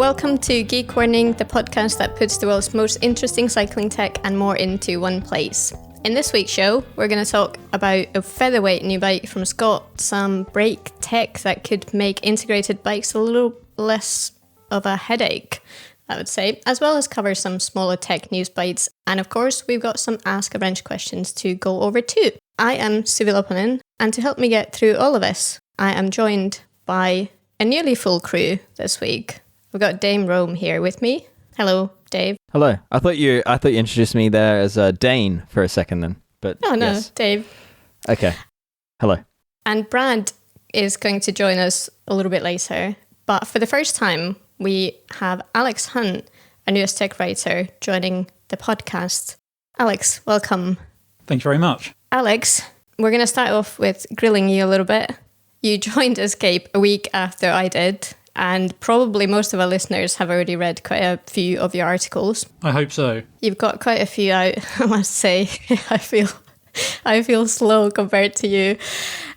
Welcome to Geek Warning, the podcast that puts the world's most interesting cycling tech and more into one place. In this week's show, we're going to talk about a featherweight new bike from Scott, some brake tech that could make integrated bikes a little less of a headache, I would say, as well as cover some smaller tech news bites. And of course, we've got some Ask a Wrench questions to go over too. I am Suvi, and to help me get through all of this, I am joined by a nearly full crew this week. We've got Dame Rome here with me. Hello, Dave. Hello. I thought you introduced me there as Dane for a second then. But oh no, yes. Dave. Okay. Hello. And Brad is going to join us a little bit later. But for the first time, we have Alex Hunt, a newest tech writer, joining the podcast. Alex, welcome. Thank you very much. Alex, we're going to start off with grilling you a little bit. You joined Escape a week after I did, and probably most of our listeners have already read quite a few of your articles. I hope so. You've got quite a few out, I must say. I feel slow compared to you.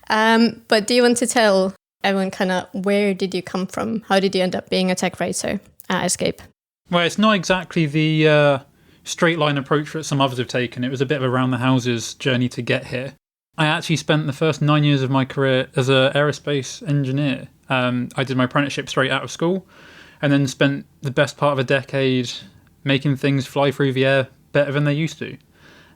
But do you want to tell everyone kind of where did you come from? How did you end up being a tech writer at Escape? Well, it's not exactly the straight line approach that some others have taken. It was a bit of a round the houses journey to get here. I actually spent the first 9 years of my career as an aerospace engineer. I did my apprenticeship straight out of school and then spent the best part of a decade making things fly through the air better than they used to.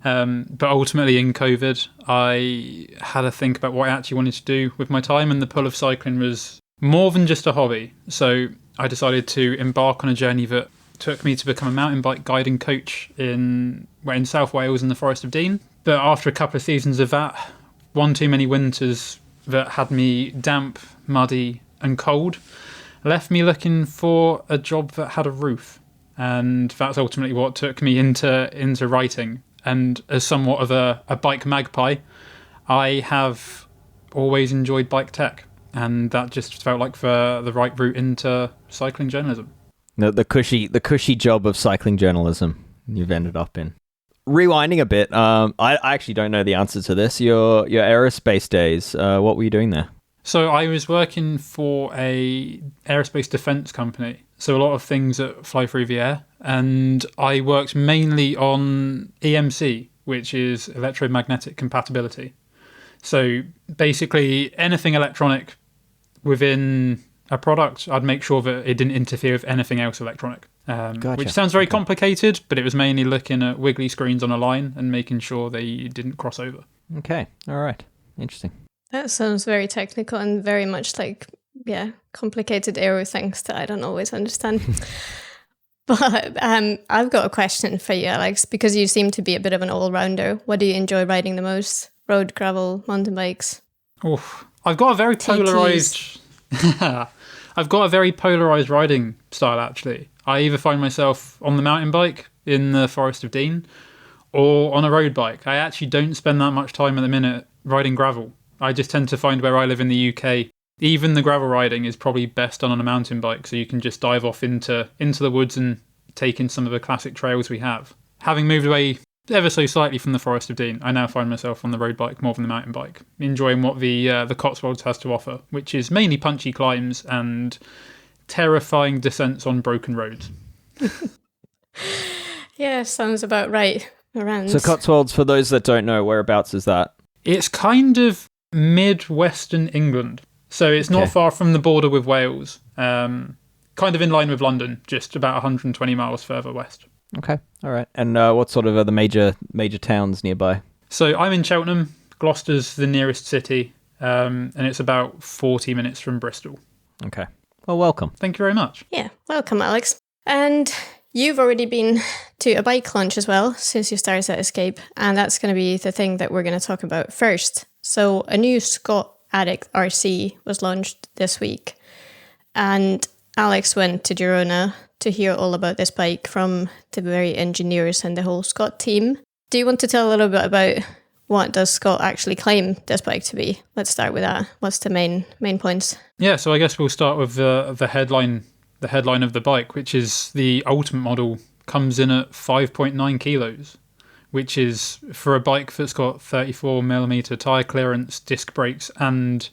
But ultimately in COVID, I had to think about what I actually wanted to do with my time, and the pull of cycling was more than just a hobby. So I decided to embark on a journey that took me to become a mountain bike guide and coach in South Wales in the Forest of Dean. But after a couple of seasons of that, one too many winters that had me damp, muddy and cold, left me looking for a job that had a roof. And that's ultimately what took me into writing. And as somewhat of a bike magpie, I have always enjoyed bike tech. And that just felt like the right route into cycling journalism. The cushy job of cycling journalism you've ended up in. Rewinding a bit, I actually don't know the answer to this. Your aerospace days, what were you doing there? So I was working for a aerospace defence company. So a lot of things that fly through the air. And I worked mainly on EMC, which is electromagnetic compatibility. So basically anything electronic within a product, I'd make sure that it didn't interfere with anything else electronic. Gotcha. Which sounds very complicated, but it was mainly looking at wiggly screens on a line and making sure they didn't cross over. Okay, all right. Interesting. That sounds very technical and very much like, complicated aero things that I don't always understand. But I've got a question for you, Alex, because you seem to be a bit of an all-rounder. What do you enjoy riding the most? Road, gravel, mountain bikes? I've got a very polarized... I've got a very polarized riding style, actually. I either find myself on the mountain bike in the Forest of Dean or on a road bike. I actually don't spend that much time at the minute riding gravel. I just tend to find where I live in the UK, even the gravel riding is probably best done on a mountain bike, so you can just dive off into the woods and take in some of the classic trails we have. Having moved away ever so slightly from the Forest of Dean, I now find myself on the road bike more than the mountain bike, enjoying what the Cotswolds has to offer, which is mainly punchy climbs and terrifying descents on broken roads. Yeah, sounds about right. Around. So Cotswolds, for those that don't know, whereabouts is that? It's kind of mid-western England, so it's not far from the border with Wales, kind of in line with London, just about 120 miles further west. Okay, all right. And what sort of are the major towns nearby? So I'm in Cheltenham. Gloucester's the nearest city, and it's about 40 minutes from Bristol. Okay. Well, welcome. Thank you very much. Yeah, welcome, Alex. And you've already been to a bike launch as well since you started at Escape, and that's going to be the thing that we're going to talk about first. So a new Scott Addict RC was launched this week, and Alex went to Girona to hear all about this bike from the very engineers and the whole Scott team. Do you want to tell a little bit about what does Scott actually claim this bike to be? Let's start with that. What's the main points? Yeah, so I guess we'll start with the headline of the bike, which is the ultimate model comes in at 5.9 kilos, which is, for a bike that's got 34mm tyre clearance, disc brakes and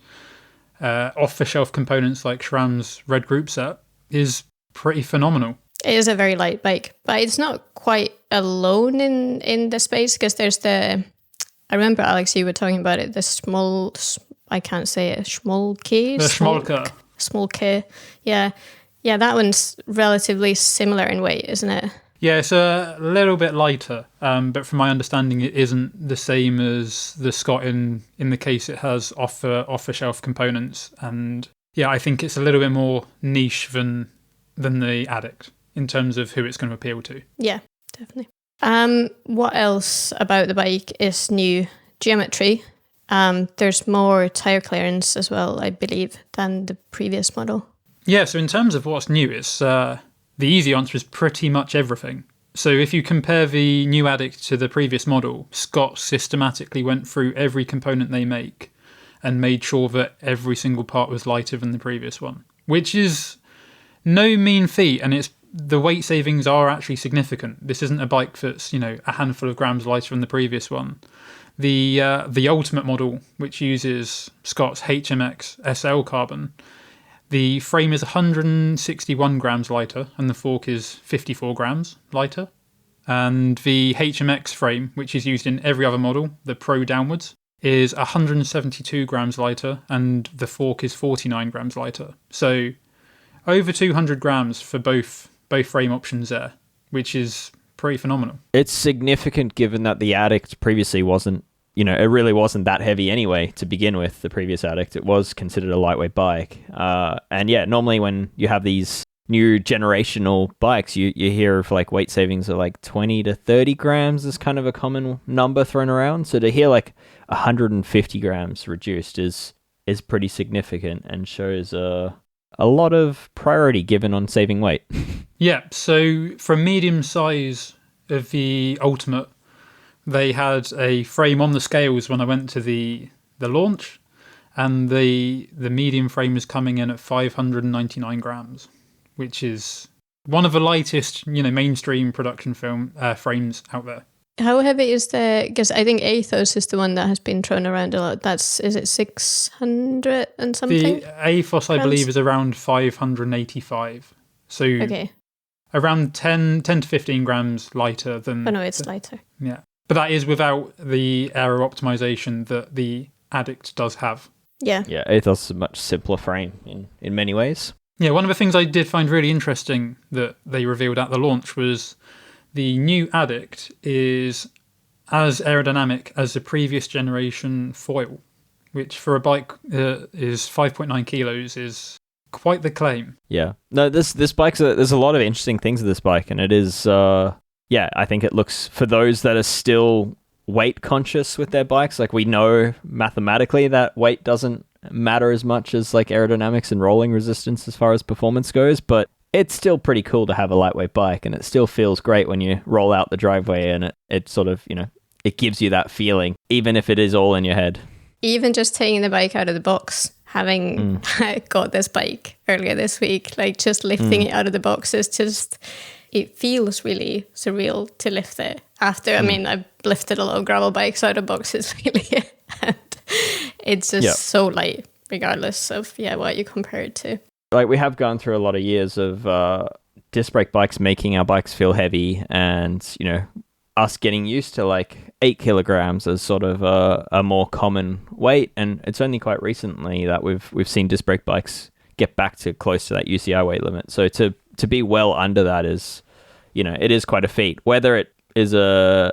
off-the-shelf components like SRAM's Red Group set, is pretty phenomenal. It is a very light bike, but it's not quite alone in the space, because there's I remember, Alex, you were talking about it, I can't say it, Schwalbe? The Schwalbe. Schwalbe, yeah. Yeah, that one's relatively similar in weight, isn't it? Yeah, it's a little bit lighter, but from my understanding, it isn't the same as the Scott in the case it has off-the-shelf components. And yeah, I think it's a little bit more niche than the Addict in terms of who it's going to appeal to. Yeah, definitely. What else about the bike is new? Geometry. There's more tyre clearance as well, I believe, than the previous model. Yeah, so in terms of what's new, it's the easy answer is pretty much everything. So if you compare the new Addict to the previous model, Scott systematically went through every component they make and made sure that every single part was lighter than the previous one, which is no mean feat, and the weight savings are actually significant. This isn't a bike that's, a handful of grams lighter than the previous one. The Ultimate model, which uses Scott's HMX SL carbon, the frame is 161 grams lighter and the fork is 54 grams lighter. And the HMX frame, which is used in every other model, the Pro downwards, is 172 grams lighter and the fork is 49 grams lighter. So over 200 grams for both frame options there, which is pretty phenomenal. It's significant given that the Addict previously wasn't, it really wasn't that heavy anyway to begin with, the previous Addict. It was considered a lightweight bike. And yeah, normally when you have these new generational bikes, you hear of like weight savings of like 20 to 30 grams is kind of a common number thrown around. So to hear like 150 grams reduced is pretty significant and shows a lot of priority given on saving weight. Yeah, so for medium size of the Ultimate, they had a frame on the scales when I went to the launch, and the medium frame is coming in at 599 grams, which is one of the lightest, mainstream production frames out there. How heavy is because I think Athos is the one that has been thrown around a lot. Is it 600 and something? The Athos, I believe, is around 585. So okay. Around 10 to 15 grams lighter than... Oh no, it's lighter. Yeah. But that is without the Aero optimization that the Addict does have. Yeah. Yeah, Athos is a much simpler frame in many ways. Yeah, one of the things I did find really interesting that they revealed at the launch was the new Addict is as aerodynamic as the previous generation foil, which for a bike that is 5.9 kilos is quite the claim. Yeah. No, this bike's there's a lot of interesting things with this bike, and it is... I think it looks, for those that are still weight conscious with their bikes, like we know mathematically that weight doesn't matter as much as like aerodynamics and rolling resistance as far as performance goes, but it's still pretty cool to have a lightweight bike, and it still feels great when you roll out the driveway and it sort of, it gives you that feeling, even if it is all in your head. Even just taking the bike out of the box, having got this bike earlier this week, like just lifting it out of the box is just... It feels really surreal to lift it after. I mean, I've lifted a lot of gravel bikes out of boxes, really. And it's just so light, regardless of what you compare it to. Like, we have gone through a lot of years of disc brake bikes making our bikes feel heavy, and, us getting used to like 8 kilograms as sort of a more common weight. And it's only quite recently that we've seen disc brake bikes get back to close to that UCI weight limit. So to be well under that is, it is quite a feat. Whether it is a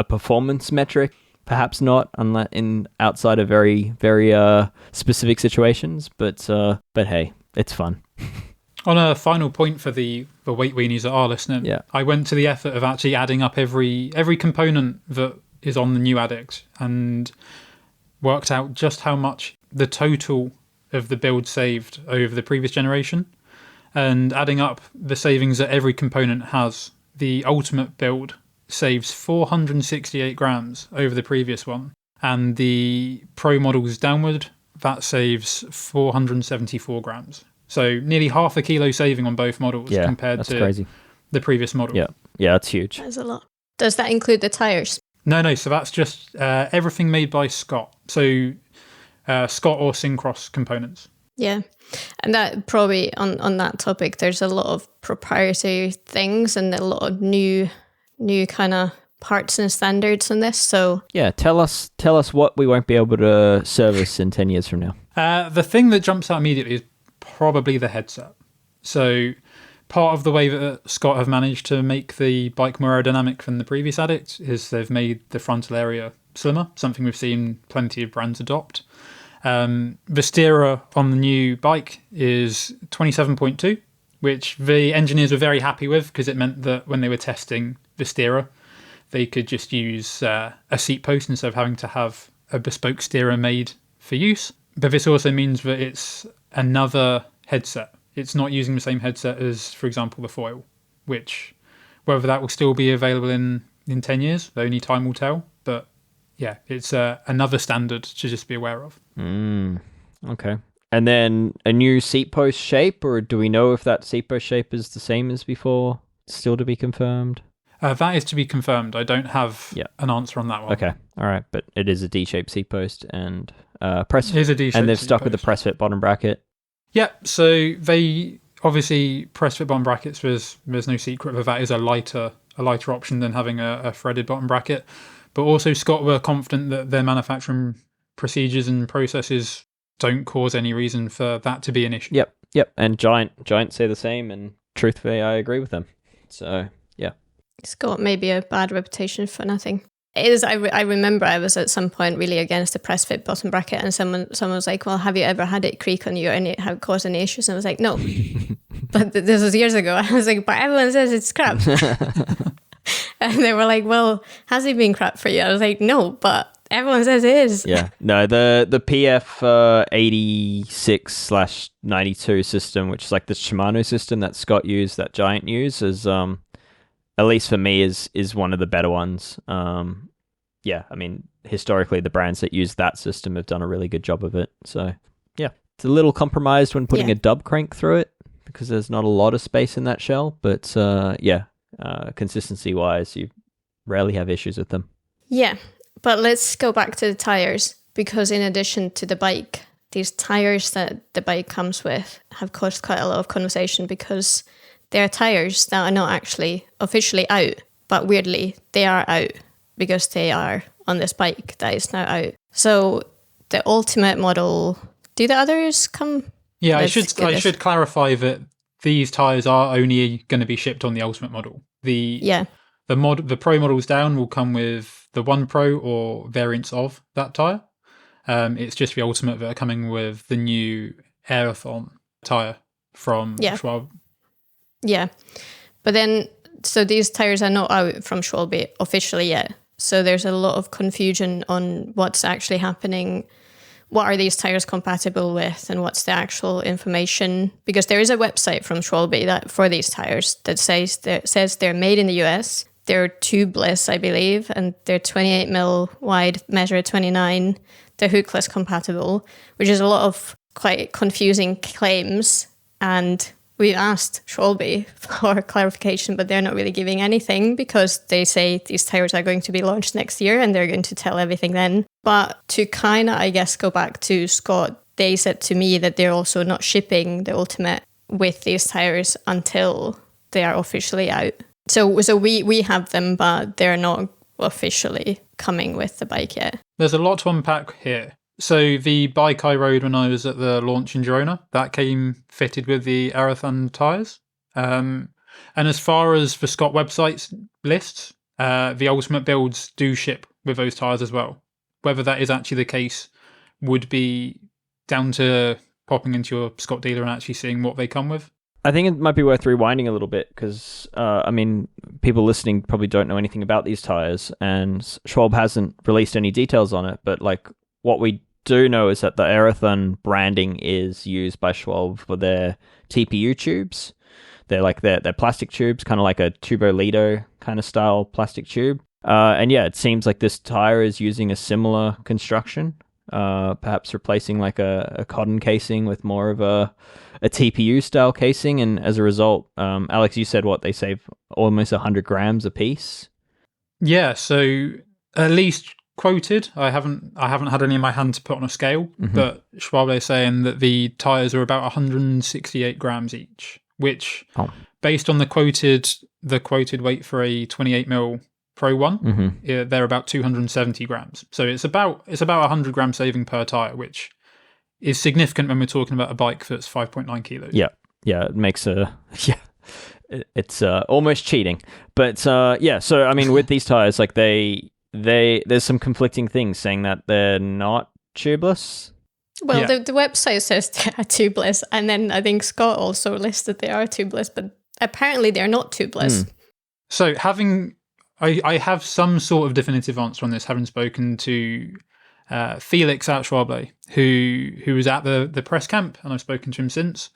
performance metric, perhaps not, unless in outside of very, very specific situations. But hey, it's fun. On a final point for the weight weenies that are listening, I went to the effort of actually adding up every component that is on the new Addict and worked out just how much the total of the build saved over the previous generation. And adding up the savings that every component has, the Ultimate build saves 468 grams over the previous one. And the Pro models downward, that saves 474 grams. So nearly half a kilo saving on both models compared to crazy. The previous model. Yeah, that's huge. That's a lot. Does that include the tyres? No. So that's just everything made by Scott. So Scott or Syncross components. Yeah. And that probably on that topic, there's a lot of proprietary things and a lot of new kind of parts and standards on this. So yeah, tell us what we won't be able to service in 10 years from now. The thing that jumps out immediately is probably the headset. So part of the way that Scott have managed to make the bike more aerodynamic than the previous Addict is they've made the frontal area slimmer, something we've seen plenty of brands adopt. The steerer on the new bike is 27.2, which the engineers were very happy with because it meant that when they were testing the steerer, they could just use a seat post instead of having to have a bespoke steerer made for use. But this also means that it's another headset. It's not using the same headset as, for example, the foil, which whether that will still be available in 10 years, only time will tell. But yeah, it's another standard to just be aware of. Okay. And then a new seat post shape, or do we know if that seat post shape is the same as before? Still to be confirmed? That is to be confirmed. I don't have an answer on that one. Okay. All right. But it is a D-shaped seat post and press. It is a D-shaped and they've seat stuck with the post. press fit bottom bracket. Yeah. So they obviously press fit bottom brackets. There's no secret that is a lighter option than having a threaded bottom bracket. But also Scott were confident that their manufacturing procedures and processes don't cause any reason for that to be an issue. Yep. And Giant say the same, and truthfully, I agree with them. So, yeah. it's got maybe a bad reputation for nothing. It is. I remember I was at some point really against the press fit bottom bracket, and someone was like, well, have you ever had it creak on you and it have caused any issues? And I was like, no. But this was years ago. I was like, but everyone says it's crap. And they were like, well, has it been crap for you? I was like, no, but everyone says it is. Yeah. No, the PF 86/92 system, which is like the Shimano system that Scott used, that Giant used, is at least for me is one of the better ones. Yeah, I mean, historically the brands that use that system have done a really good job of it. So yeah, it's a little compromised when putting a dub crank through it because there's not a lot of space in that shell. But consistency wise, you rarely have issues with them. Yeah, but let's go back to the tires, because in addition to the bike, these tires that the bike comes with have caused quite a lot of conversation because they are tires that are not actually officially out, but weirdly they are out because they are on this bike that is now out. So the Ultimate model, do the others come? Yeah, I should clarify that these tires are only going to be shipped on the Ultimate model. The Pro models down will come with the 1 Pro or variants of that tire. It's just the Ultimate that are coming with the new Aerothan tire from Schwalbe. Yeah, but then, so these tires are not out from Schwalbe officially yet. So there's a lot of confusion on what's actually happening. What are these tires compatible with, and what's the actual information? Because there is a website from Schwalbe that for these tires that says they're made in the US. They're tubeless, I believe, and they're 28mm wide, measure 29. They're hookless compatible, which is a lot of quite confusing claims. And we asked Schwalbe for clarification, but they're not really giving anything because they say these tires are going to be launched next year and they're going to tell everything then. But to kind of, I guess, go back to Scott, they said to me that they're also not shipping the Ultimate with these tires until they are officially out. So we have them, but they're not officially coming with the bike yet. There's a lot to unpack here. So the bike I rode when I was at the launch in Girona, that came fitted with the Aerothan tyres. And as far as the Scott website's lists, the Ultimate builds do ship with those tyres as well. Whether that is actually the case would be down to popping into your Scott dealer and actually seeing what they come with. I think it might be worth rewinding a little bit because, people listening probably don't know anything about these tyres, and Schwalbe hasn't released any details on it, but like what we do know is that the Aerothan branding is used by Schwalbe for their TPU tubes. They're like they're plastic tubes, kind of like a Tubolito kind of style plastic tube. And yeah, it seems like this tire is using a similar construction, perhaps replacing like a cotton casing with more of a TPU style casing. And as a result, Alex, you said what, they save almost 100 grams a piece? Yeah, so at least quoted. I haven't had any in my hand to put on a scale, but Schwalbe is saying that the tyres are about 168 grams each, which, based on the quoted weight for a 28mm Pro 1, they're about 270 grams. So it's about 100 gram saving per tyre, which is significant when we're talking about a bike that's 5.9 kilos. Yeah, it makes it's almost cheating. But so I mean, with these tyres, like there's some conflicting things saying that they're not tubeless. Well, the website says they are tubeless, and then I think Scott also listed they are tubeless, but apparently they're not tubeless. So I have some sort of definitive answer on this, having spoken to Felix at Schwalbe, who was at the press camp, and I've spoken to him since.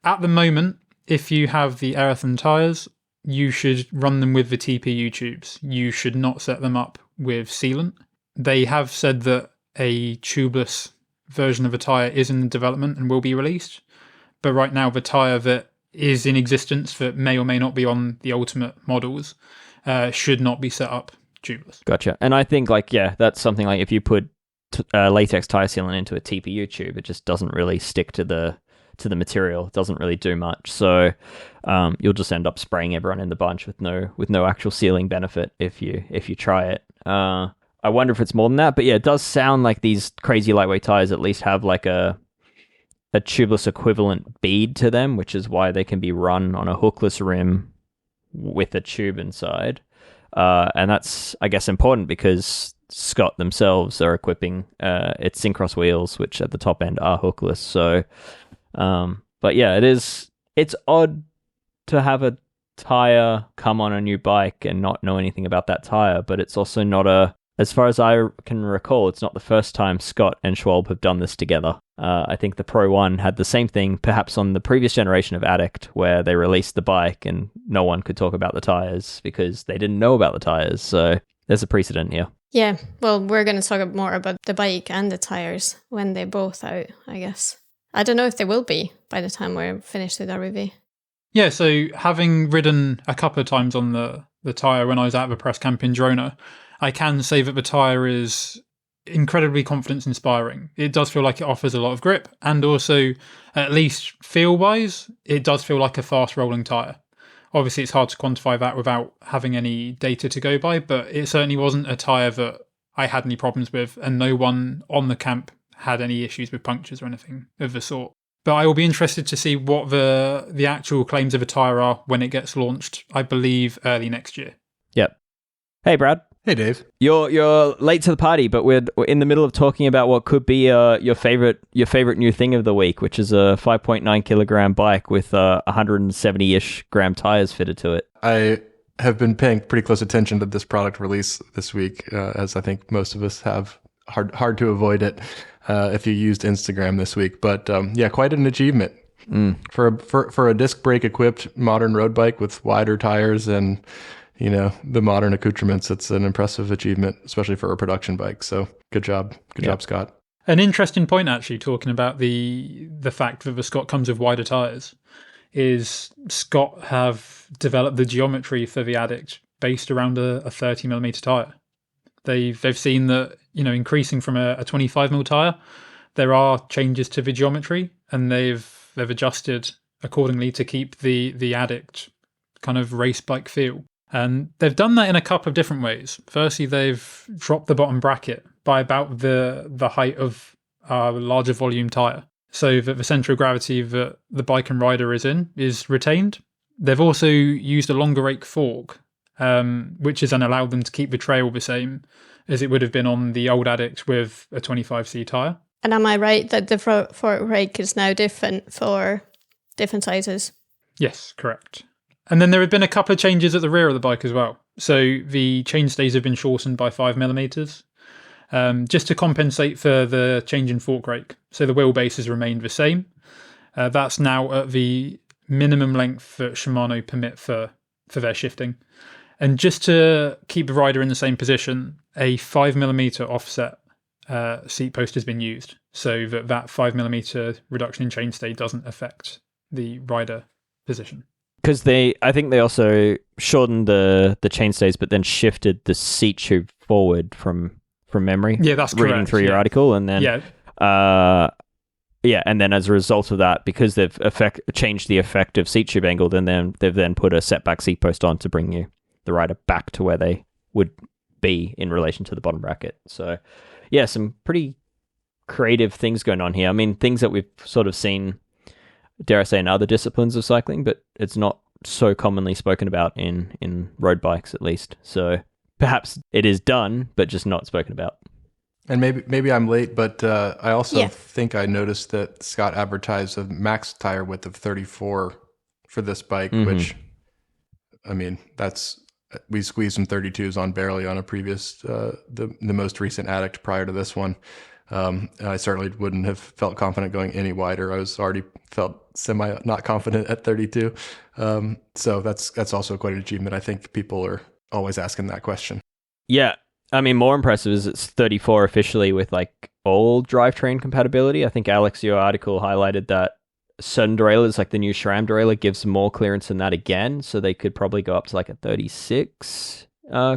At the moment, if you have the Aerothan tyres, you should run them with the TPU tubes. You should not set them up with sealant. They have said that a tubeless version of a tyre is in development and will be released, but right now the tyre that is in existence that may or may not be on the ultimate models should not be set up tubeless. Gotcha. And I think that's something like if you put latex tyre sealant into a TPU tube, it just doesn't really stick to the material. It doesn't really do much. So you'll just end up spraying everyone in the bunch with no actual sealing benefit if you try it. I wonder if it's more than that, but yeah, it does sound like these crazy lightweight tires at least have like a tubeless equivalent bead to them, which is why they can be run on a hookless rim with a tube inside. And that's, I guess, important because Scott themselves are equipping its Syncross wheels, which at the top end are hookless. So, but yeah, it's odd to have a tire come on a new bike and not know anything about that tire, but it's also not as far as I can recall, it's not the first time Scott and Schwalbe have done this together. I think the Pro 1 had the same thing, perhaps on the previous generation of Addict, where they released the bike and no one could talk about the tyres because they didn't know about the tyres. So there's a precedent here. Yeah, well, we're going to talk more about the bike and the tyres when they're both out, I guess. I don't know if they will be by the time we're finished with our review. Yeah, so having ridden a couple of times on the tyre when I was at the press camp in Girona, I can say that the tyre is incredibly confidence-inspiring. It does feel like it offers a lot of grip, and also, at least feel-wise, it does feel like a fast-rolling tyre. Obviously, it's hard to quantify that without having any data to go by, but it certainly wasn't a tyre that I had any problems with, and no one on the camp had any issues with punctures or anything of the sort. But I will be interested to see what the actual claims of a tyre are when it gets launched, I believe, early next year. Yep. Hey, Brad. Hey, Dave. You're late to the party, but we're in the middle of talking about what could be your favorite new thing of the week, which is a 5.9 kilogram bike with 170-ish gram tires fitted to it. I have been paying pretty close attention to this product release this week, as I think most of us have. Hard to avoid it if you used Instagram this week, but yeah, quite an achievement for a disc brake equipped modern road bike with wider tires and the modern accoutrements. It's an impressive achievement, especially for a production bike. So good job, Scott. An interesting point, actually, talking about the fact that the Scott comes with wider tires, is Scott have developed the geometry for the Addict based around a 30mm tire. They've seen that, increasing from a 25mm tire, there are changes to the geometry, and they've adjusted accordingly to keep the Addict kind of race bike feel. And they've done that in a couple of different ways. Firstly, they've dropped the bottom bracket by about the height of a larger volume tyre, so that the centre of gravity that the bike and rider is in is retained. They've also used a longer rake fork, which has then allowed them to keep the trail the same as it would have been on the old Addict with a 25C tyre. And am I right that the fork rake is now different for different sizes? Yes, correct. And then there have been a couple of changes at the rear of the bike as well. So the chainstays have been shortened by 5mm, just to compensate for the change in fork rake. So the wheelbase has remained the same. That's now at the minimum length that Shimano permit for their shifting. And just to keep the rider in the same position, a 5mm offset seat post has been used, so that 5mm reduction in chainstay doesn't affect the rider position. Because I think they also shortened the chainstays, but then shifted the seat tube forward from from memory. Yeah, that's reading correct. through your article, and then and then as a result of that, because they've changed the effective seat tube angle, then they've then put a setback seat post on to bring you the rider back to where they would be in relation to the bottom bracket. So yeah, some pretty creative things going on here. I mean, things that we've sort of seen, dare I say, in other disciplines of cycling, but it's not so commonly spoken about in road bikes, at least. So perhaps it is done, but just not spoken about. And maybe I'm late, but I also think I noticed that Scott advertised a max tire width of 34 for this bike, which, I mean, we squeezed some 32s on barely on a previous, the most recent Addict prior to this one. I certainly wouldn't have felt confident going any wider. I was already felt semi not confident at 32. So that's also quite an achievement. I think people are always asking that question. Yeah. I mean, more impressive is it's 34 officially with like all drivetrain compatibility. I think Alex, your article highlighted that certain derailleurs, like the new SRAM derailleur, gives more clearance than that again. So they could probably go up to like a 36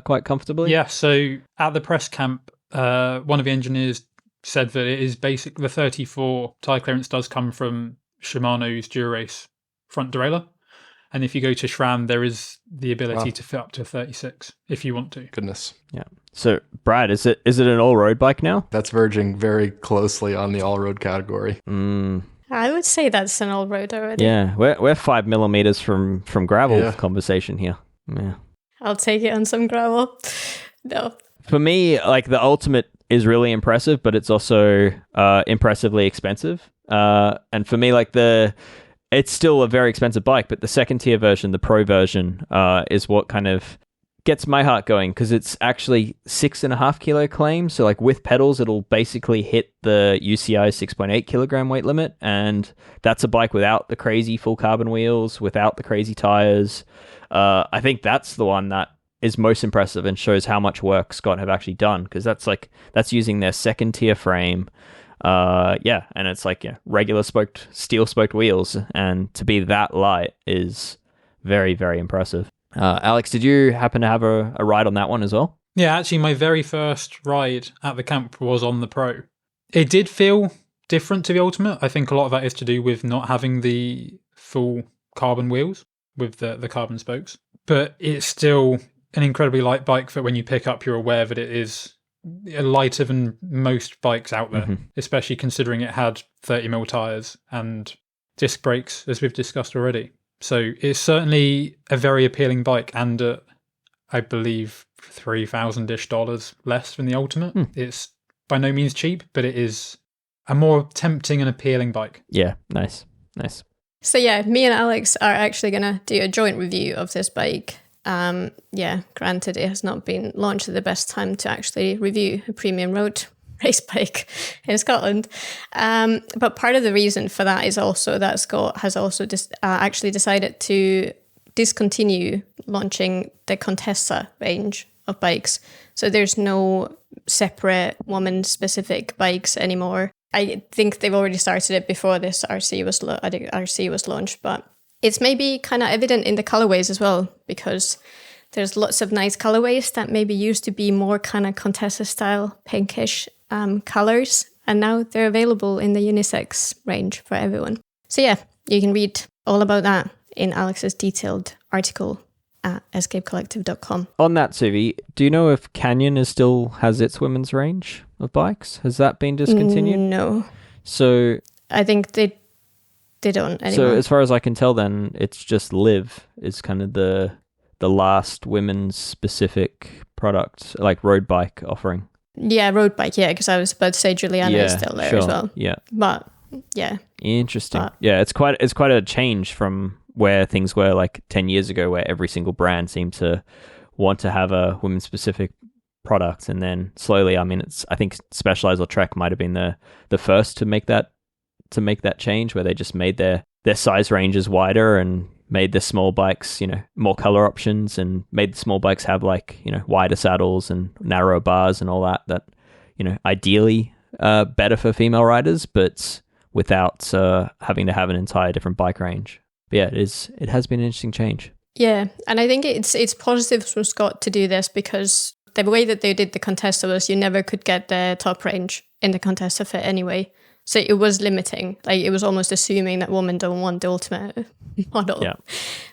quite comfortably. Yeah, so at the press camp, one of the engineers said that it is basic. The 34 tyre clearance does come from Shimano's Dura-Race front derailleur. And if you go to SRAM, there is the ability to fit up to 36 if you want to. Goodness. Yeah. So, Brad, is it an all-road bike now? That's verging very closely on the all-road category. I would say that's an all-road already. Yeah, we're 5 millimeters from gravel conversation here. Yeah. I'll take it on some gravel. No. For me, like the Ultimate is really impressive, but it's also impressively expensive. And for me, like it's still a very expensive bike, but the second tier version, the Pro version, is what kind of gets my heart going, because it's actually 6.5 kilo claim. So like with pedals, it'll basically hit the UCI 6.8 kilogram weight limit. And that's a bike without the crazy full carbon wheels, without the crazy tires. I think that's the one that is most impressive and shows how much work Scott have actually done, because that's using their second tier frame. And it's like regular steel spoked wheels, and to be that light is very, very impressive. Alex, did you happen to have a ride on that one as well? Yeah, actually my very first ride at the camp was on the Pro. It did feel different to the Ultimate. I think a lot of that is to do with not having the full carbon wheels with the carbon spokes, but it's still an incredibly light bike that when you pick up, you're aware that it is lighter than most bikes out there, especially considering it had 30mm tyres and disc brakes, as we've discussed already. So it's certainly a very appealing bike, and I believe $3,000-ish less than the Ultimate. It's by no means cheap, but it is a more tempting and appealing bike. Yeah, nice. So yeah, me and Alex are actually going to do a joint review of this bike. Granted, it has not been launched at the best time to actually review a premium road race bike in Scotland. But part of the reason for that is also that Scott has also actually decided to discontinue launching the Contessa range of bikes. So there's no separate woman-specific bikes anymore. I think they've already started it before this Addict RC was launched, but it's maybe kind of evident in the colorways as well, because there's lots of nice colorways that maybe used to be more kind of Contessa style pinkish colors, and now they're available in the unisex range for everyone. So yeah, you can read all about that in Alex's detailed article at escapecollective.com. On that, Suvi, do you know if Canyon still has its women's range of bikes? Has that been discontinued? No. So I think they don't anymore. So as far as I can tell, then it's just Liv is kind of the last women's specific product, like road bike offering. Yeah, road bike. Yeah, because I was about to say Juliana is still there as well. Yeah, but yeah, interesting. Yeah, it's quite a change from where things were like 10 years ago, where every single brand seemed to want to have a women's specific product, and then slowly, I think Specialized or Trek might have been the first to make that change, where they just made their size ranges wider and made the small bikes, more color options, and made the small bikes have like, wider saddles and narrow bars and all that, ideally better for female riders, but without having to have an entire different bike range. But yeah, it has been an interesting change. Yeah, and I think it's positive for Scott to do this, because the way that they did the Contessa was you never could get the top range in the Contessa fit anyway. So it was limiting. Like, it was almost assuming that women don't want the ultimate model,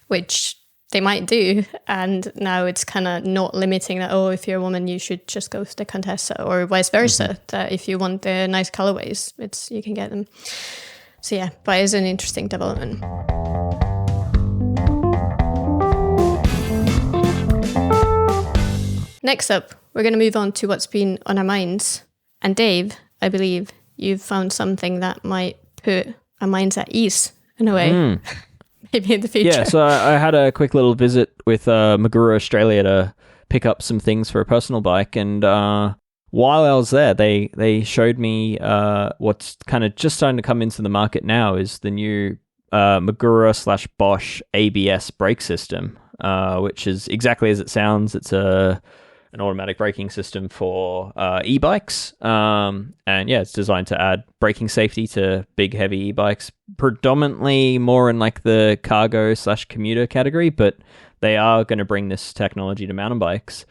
which they might do. And now it's kind of not limiting that, oh, if you're a woman, you should just go for the Contessa, or vice versa, that if you want the nice colorways, you can get them. So yeah, but it's an interesting development. Next up, we're going to move on to what's been on our minds. And Dave, I believe you've found something that might put our minds at ease in a way, maybe in the future. Yeah, so I had a quick little visit with Magura Australia to pick up some things for a personal bike. And while I was there, they showed me what's kind of just starting to come into the market now is the new Magura/Bosch ABS brake system, which is exactly as it sounds. It's an automatic braking system for e-bikes. And yeah, it's designed to add braking safety to big, heavy e-bikes, predominantly more in like the cargo/commuter category, but they are going to bring this technology to mountain bikes.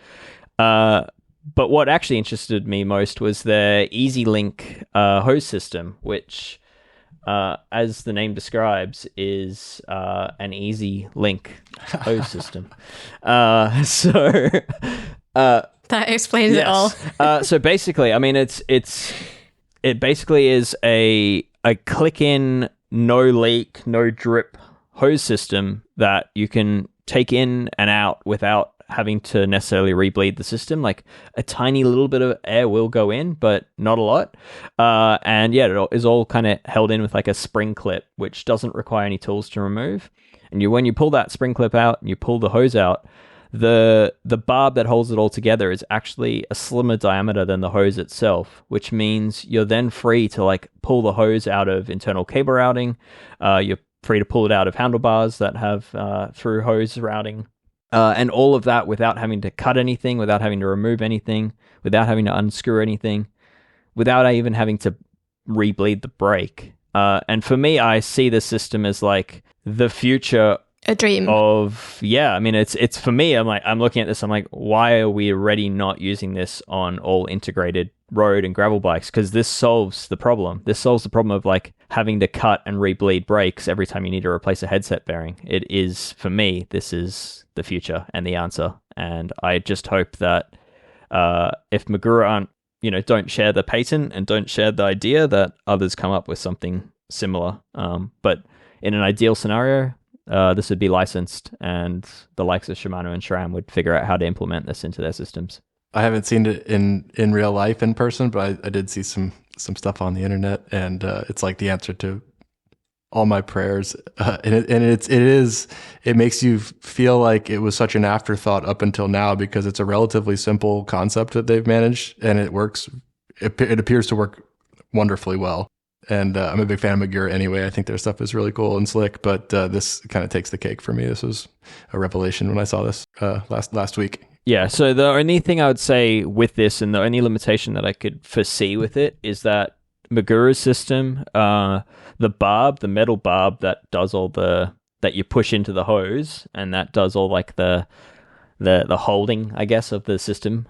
But what actually interested me most was their EasyLink hose system, which, as the name describes, is an easy link hose system. That explains it all. So basically, I mean, it basically is a click-in, no leak, no drip hose system that you can take in and out without having to necessarily rebleed the system. Like, a tiny little bit of air will go in, but not a lot. And yeah, it is all kind of held in with like a spring clip, which doesn't require any tools to remove. And when you pull that spring clip out and you pull the hose out, the barb that holds it all together is actually a slimmer diameter than the hose itself, which means you're then free to like pull the hose out of internal cable routing. You're free to pull it out of handlebars that have through hose routing. And all of that without having to cut anything, without having to remove anything, without having to unscrew anything, without even having to rebleed the brake. And for me, I see this system as like the future. A dream. I mean, it's for me, I'm looking at this, I'm like, why are we already not using this on all integrated road and gravel bikes? Because this solves the problem. This solves the problem of like having to cut and rebleed brakes every time you need to replace a headset bearing. It is, for me, this is the future and the answer. And I just hope that if Magura don't share the patent and don't share the idea, that others come up with something similar. But in an ideal scenario, this would be licensed, and the likes of Shimano and SRAM would figure out how to implement this into their systems. I haven't seen it in real life in person, but I did see some stuff on the internet, and it's like the answer to all my prayers. It makes you feel like it was such an afterthought up until now, because it's a relatively simple concept that they've managed, and it works. It appears to work wonderfully well. And I'm a big fan of Magura anyway. I think their stuff is really cool and slick, but this kind of takes the cake for me. This was a revelation when I saw this last week. Yeah, so the only thing I would say with this, and the only limitation that I could foresee with it, is that Magura's system, the metal barb that does all that you push into the hose, and that does all like the holding, I guess, of the system.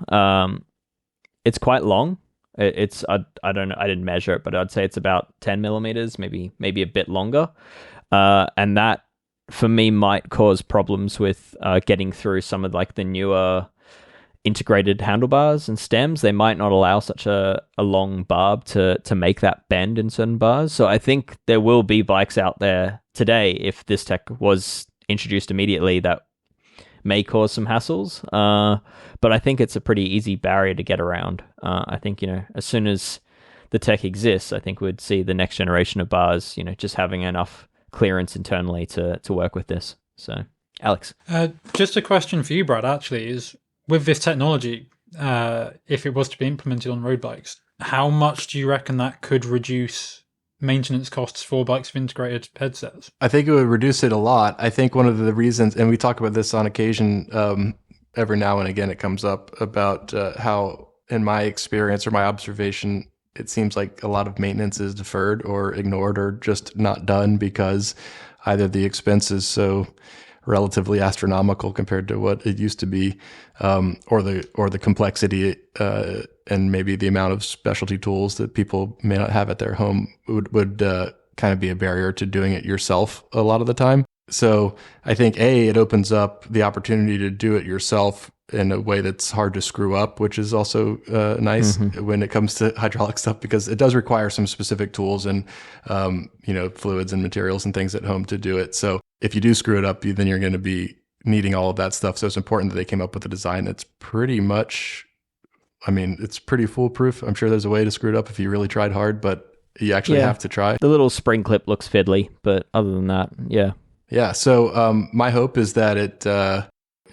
It's quite long. It's I don't know, I didn't measure it, but I'd say it's about 10 millimeters, maybe a bit longer, and that for me might cause problems with getting through some of like the newer integrated handlebars and stems. They might not allow such a long barb to make that bend in certain bars. So I think there will be bikes out there today, if this tech was introduced immediately, that may cause some hassles, but I think it's a pretty easy barrier to get around. I think, as soon as the tech exists, I think we'd see the next generation of bars, just having enough clearance internally to work with this. So, Alex. Just a question for you, Brad, actually, is with this technology, if it was to be implemented on road bikes, how much do you reckon that could reduce maintenance costs for bikes with integrated headsets? I think it would reduce it a lot. I think one of the reasons, and we talk about this on occasion, every now and again it comes up, about how, in my experience or my observation, it seems like a lot of maintenance is deferred or ignored or just not done because either the expense is so relatively astronomical compared to what it used to be, or the complexity and maybe the amount of specialty tools that people may not have at their home would kind of be a barrier to doing it yourself a lot of the time. So I think it opens up the opportunity to do it yourself in a way that's hard to screw up, which is also nice when it comes to hydraulic stuff, because it does require some specific tools and fluids and materials and things at home to do it. So if you do screw it up, then you're going to be needing all of that stuff. So it's important that they came up with a design that's pretty much, it's pretty foolproof. I'm sure there's a way to screw it up if you really tried hard, but you actually have to try. The little spring clip looks fiddly, but other than that, yeah. Yeah. So my hope is that it,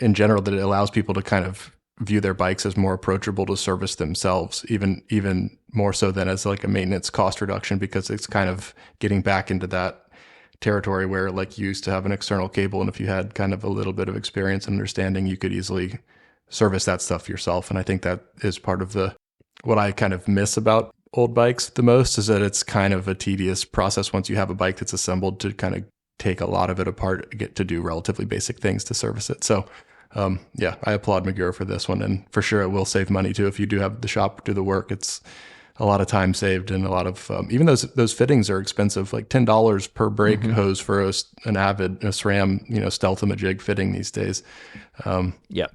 in general, that it allows people to kind of view their bikes as more approachable to service themselves, even more so than as like a maintenance cost reduction, because it's kind of getting back into that territory where like you used to have an external cable, and if you had kind of a little bit of experience and understanding, you could easily service that stuff yourself. And I think that is part of what I kind of miss about old bikes the most, is that it's kind of a tedious process once you have a bike that's assembled to kind of take a lot of it apart, get to do relatively basic things to service it. So I applaud Magura for this one, and for sure it will save money too. If you do have the shop do the work, it's a lot of time saved, and a lot of even those fittings are expensive, like $10 per brake hose for an Avid, a SRAM, Stealthima jig fitting these days.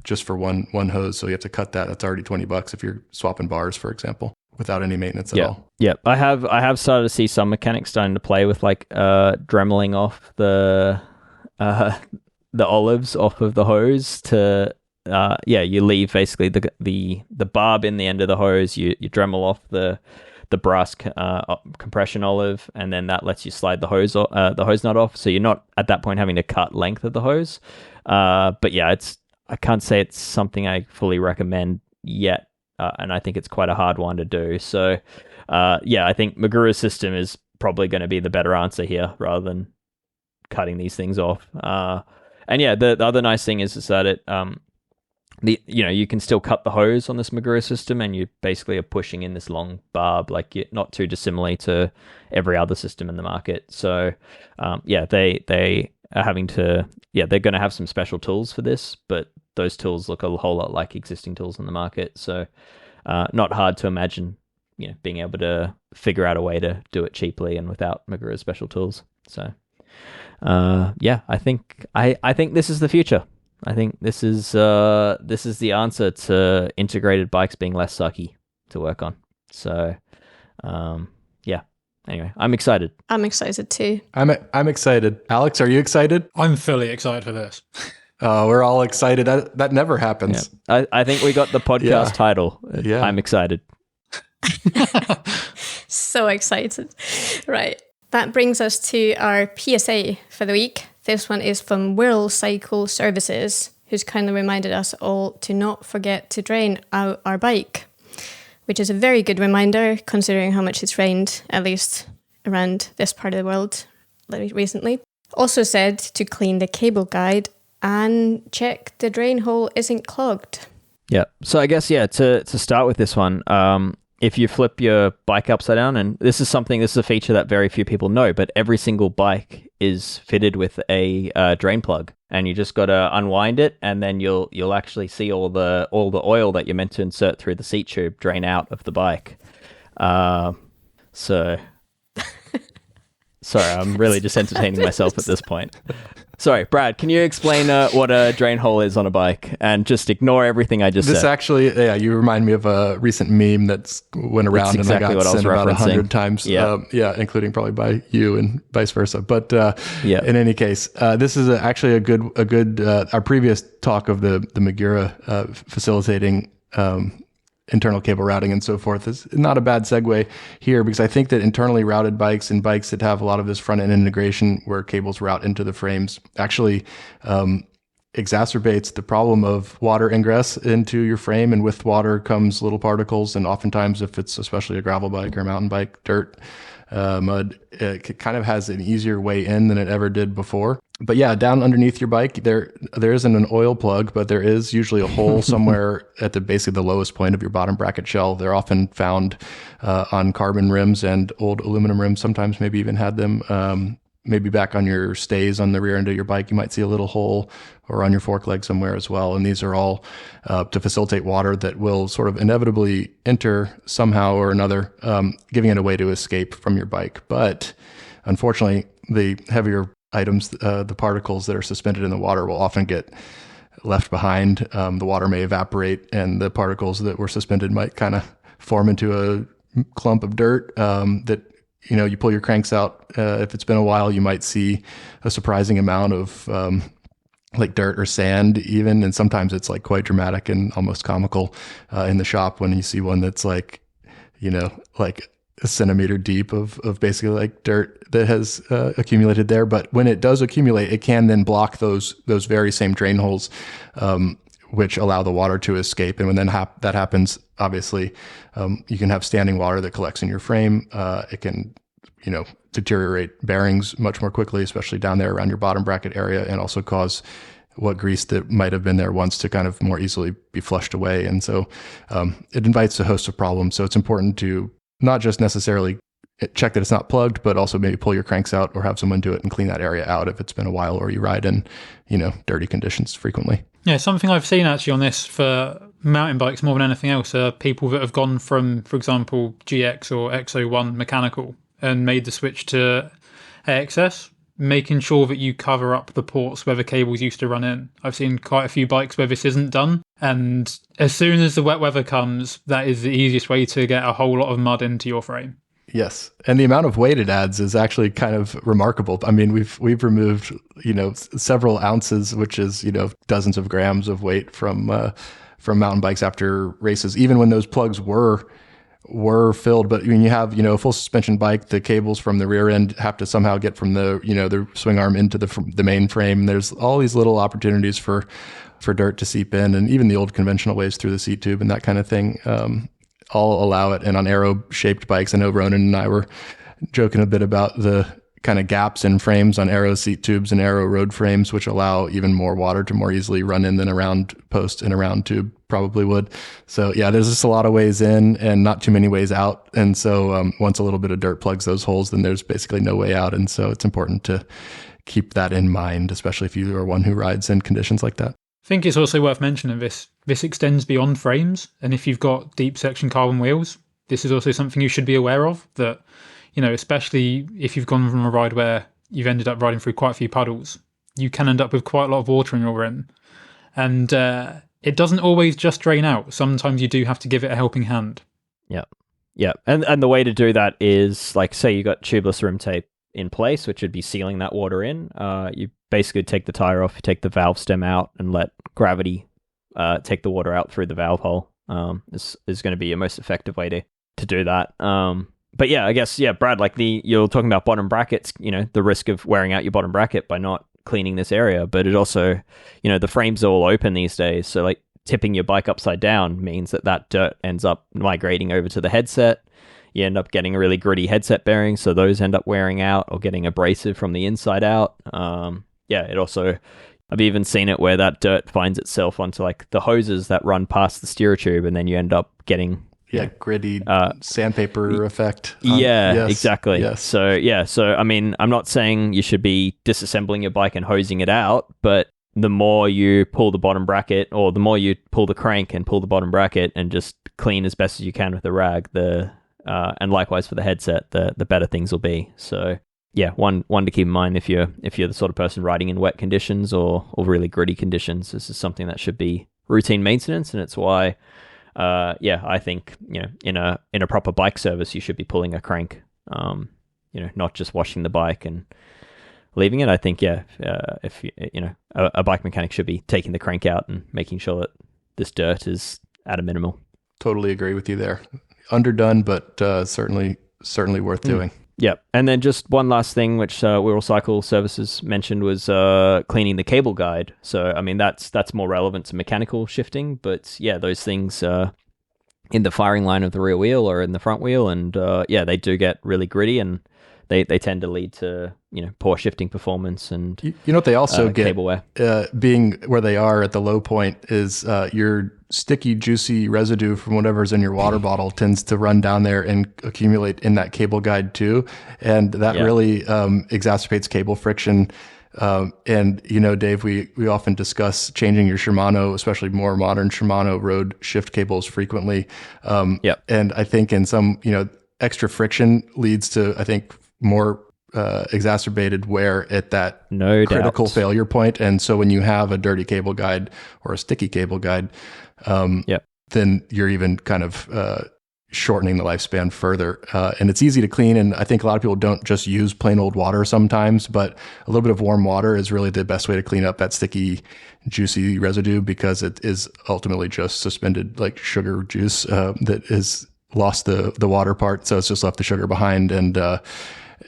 Just for one hose. So you have to cut that. That's already $20 if you're swapping bars, for example, without any maintenance at all. Yeah, I have started to see some mechanics starting to play with like dremeling off the olives off of the hose to you leave basically the barb in the end of the hose, you dremel off the brass compression olive, and then that lets you slide the hose nut off, so you're not at that point having to cut length of the hose. But yeah, I can't say it's something I fully recommend yet. And I think it's quite a hard one to do. So, I think Magura's system is probably going to be the better answer here, rather than cutting these things off. The other nice thing is that it, you can still cut the hose on this Magura system, and you basically are pushing in this long barb, like not too dissimilar to every other system in the market. So, they are having to, they're going to have some special tools for this, but those tools look a whole lot like existing tools in the market. So not hard to imagine, being able to figure out a way to do it cheaply and without Magura's special tools. So I think this is the future. I think this is the answer to integrated bikes being less sucky to work on. So anyway, I'm excited. I'm excited too. I'm excited. Alex, are you excited? I'm fully excited for this. We're all excited. That never happens. Yeah. I think we got the podcast title. Yeah. I'm excited. So excited. Right. That brings us to our PSA for the week. This one is from Whirl Cycle Services, who's kindly reminded us all to not forget to drain out our bike, which is a very good reminder considering how much it's rained, at least around this part of the world recently. Also said to clean the cable guide and check the drain hole isn't clogged. Yeah. So I guess, to start with this one, if you flip your bike upside down, and this is a feature that very few people know, but every single bike is fitted with a drain plug, and you just got to unwind it, and then you'll actually see all the oil that you're meant to insert through the seat tube drain out of the bike. Sorry, I'm really just entertaining myself at this point. Sorry, Brad, can you explain what a drain hole is on a bike, and just ignore everything I just said? This actually, you remind me of a recent meme that's went around and I got sent about 100 times. Including probably by you and vice versa. But in any case, this is actually a good. Our previous talk of the Magura facilitating internal cable routing and so forth is not a bad segue here, because I think that internally routed bikes and bikes that have a lot of this front end integration where cables route into the frames actually exacerbates the problem of water ingress into your frame. And with water comes little particles, and oftentimes if it's especially a gravel bike or a mountain bike, dirt, mud, it kind of has an easier way in than it ever did before. But down underneath your bike, there isn't an oil plug, but there is usually a hole somewhere at basically the lowest point of your bottom bracket shell. They're often found on carbon rims and old aluminum rims. Sometimes maybe even had them maybe back on your stays on the rear end of your bike, you might see a little hole, or on your fork leg somewhere as well. And these are all to facilitate water that will sort of inevitably enter somehow or another, giving it a way to escape from your bike. But unfortunately, the heavier items, the particles that are suspended in the water, will often get left behind. The water may evaporate, and the particles that were suspended might kind of form into a clump of dirt that, you pull your cranks out. If it's been a while, you might see a surprising amount of like dirt or sand even. And sometimes it's like quite dramatic and almost comical in the shop when you see one that's like, like a centimeter deep of basically like dirt that has accumulated there. But when it does accumulate, it can then block those very same drain holes, which allow the water to escape. And when then that happens, obviously, you can have standing water that collects in your frame. It can, deteriorate bearings much more quickly, especially down there around your bottom bracket area, and also cause what grease that might have been there once to kind of more easily be flushed away. And so it invites a host of problems. So it's important to not just necessarily check that it's not plugged, but also maybe pull your cranks out or have someone do it and clean that area out if it's been a while or you ride in, dirty conditions frequently. Yeah, something I've seen actually on this for mountain bikes more than anything else are people that have gone from, for example, GX or X01 mechanical and made the switch to AXS, making sure that you cover up the ports where the cables used to run in. I've seen quite a few bikes where this isn't done. And as soon as the wet weather comes, that is the easiest way to get a whole lot of mud into your frame. Yes. And the amount of weight it adds is actually kind of remarkable. I mean, we've removed, several ounces, which is, dozens of grams of weight from mountain bikes after races, even when those plugs were filled. But when you have, a full suspension bike, the cables from the rear end have to somehow get from the, the swing arm into the main frame. There's all these little opportunities for dirt to seep in, and even the old conventional ways through the seat tube and that kind of thing. All allow it. And on Aero shaped bikes, I know Ronan and I were joking a bit about the kind of gaps in frames on Aero seat tubes and Aero road frames, which allow even more water to more easily run in than a round post and a round tube probably would. So yeah, there's just a lot of ways in and not too many ways out. And so once a little bit of dirt plugs those holes, then there's basically no way out. And so it's important to keep that in mind, especially if you are one who rides in conditions like that. I think it's also worth mentioning this extends beyond frames. And if you've got deep section carbon wheels, this is also something you should be aware of, that, especially if you've gone from a ride where you've ended up riding through quite a few puddles, you can end up with quite a lot of water in your rim. And it doesn't always just drain out. Sometimes you do have to give it a helping hand. Yeah. Yeah. And the way to do that is, like, say you got tubeless rim tape in place, which would be sealing that water in. You basically take the tire off, you take the valve stem out, and let gravity take the water out through the valve hole. Is going to be your most effective way to do that. But yeah, I guess, Brad, like you're talking about bottom brackets, the risk of wearing out your bottom bracket by not cleaning this area, but it also, the frames are all open these days. So like tipping your bike upside down means that dirt ends up migrating over to the headset. You end up getting a really gritty headset bearing, so those end up wearing out or getting abrasive from the inside out. It also, I've even seen it where that dirt finds itself onto like the hoses that run past the steer tube, and then you end up getting gritty sandpaper effect. Yes, exactly. Yes. So I mean, I'm not saying you should be disassembling your bike and hosing it out, but the more you pull the bottom bracket, or the more you pull the crank and pull the bottom bracket and just clean as best as you can with a rag, and likewise for the headset, the better things will be. So yeah, one to keep in mind if you're the sort of person riding in wet conditions or really gritty conditions. This is something that should be routine maintenance, and it's why I think in a proper bike service you should be pulling a crank, not just washing the bike and leaving it. I think if a bike mechanic should be taking the crank out and making sure that this dirt is at a minimal. Totally agree with you there. Underdone, but certainly worth doing. Yeah, and then just one last thing, which Whirl Cycle Services mentioned, was cleaning the cable guide. So, I mean, that's more relevant to mechanical shifting, but yeah, those things in the firing line of the rear wheel or in the front wheel, and they do get really gritty, and they tend to lead to poor shifting performance. And what they also get cable wear. Being where they are at the low point is you're sticky, juicy residue from whatever's in your water bottle tends to run down there and accumulate in that cable guide too. And that really exacerbates cable friction. And, Dave, we often discuss changing your Shimano, especially more modern Shimano road shift cables frequently. And I think in some, extra friction leads to, I think, more exacerbated wear at that critical failure point. And so when you have a dirty cable guide or a sticky cable guide, then you're even kind of shortening the lifespan further. And it's easy to clean. And I think a lot of people don't just use plain old water sometimes, but a little bit of warm water is really the best way to clean up that sticky, juicy residue, because it is ultimately just suspended like sugar juice that has lost the water part. So it's just left the sugar behind, and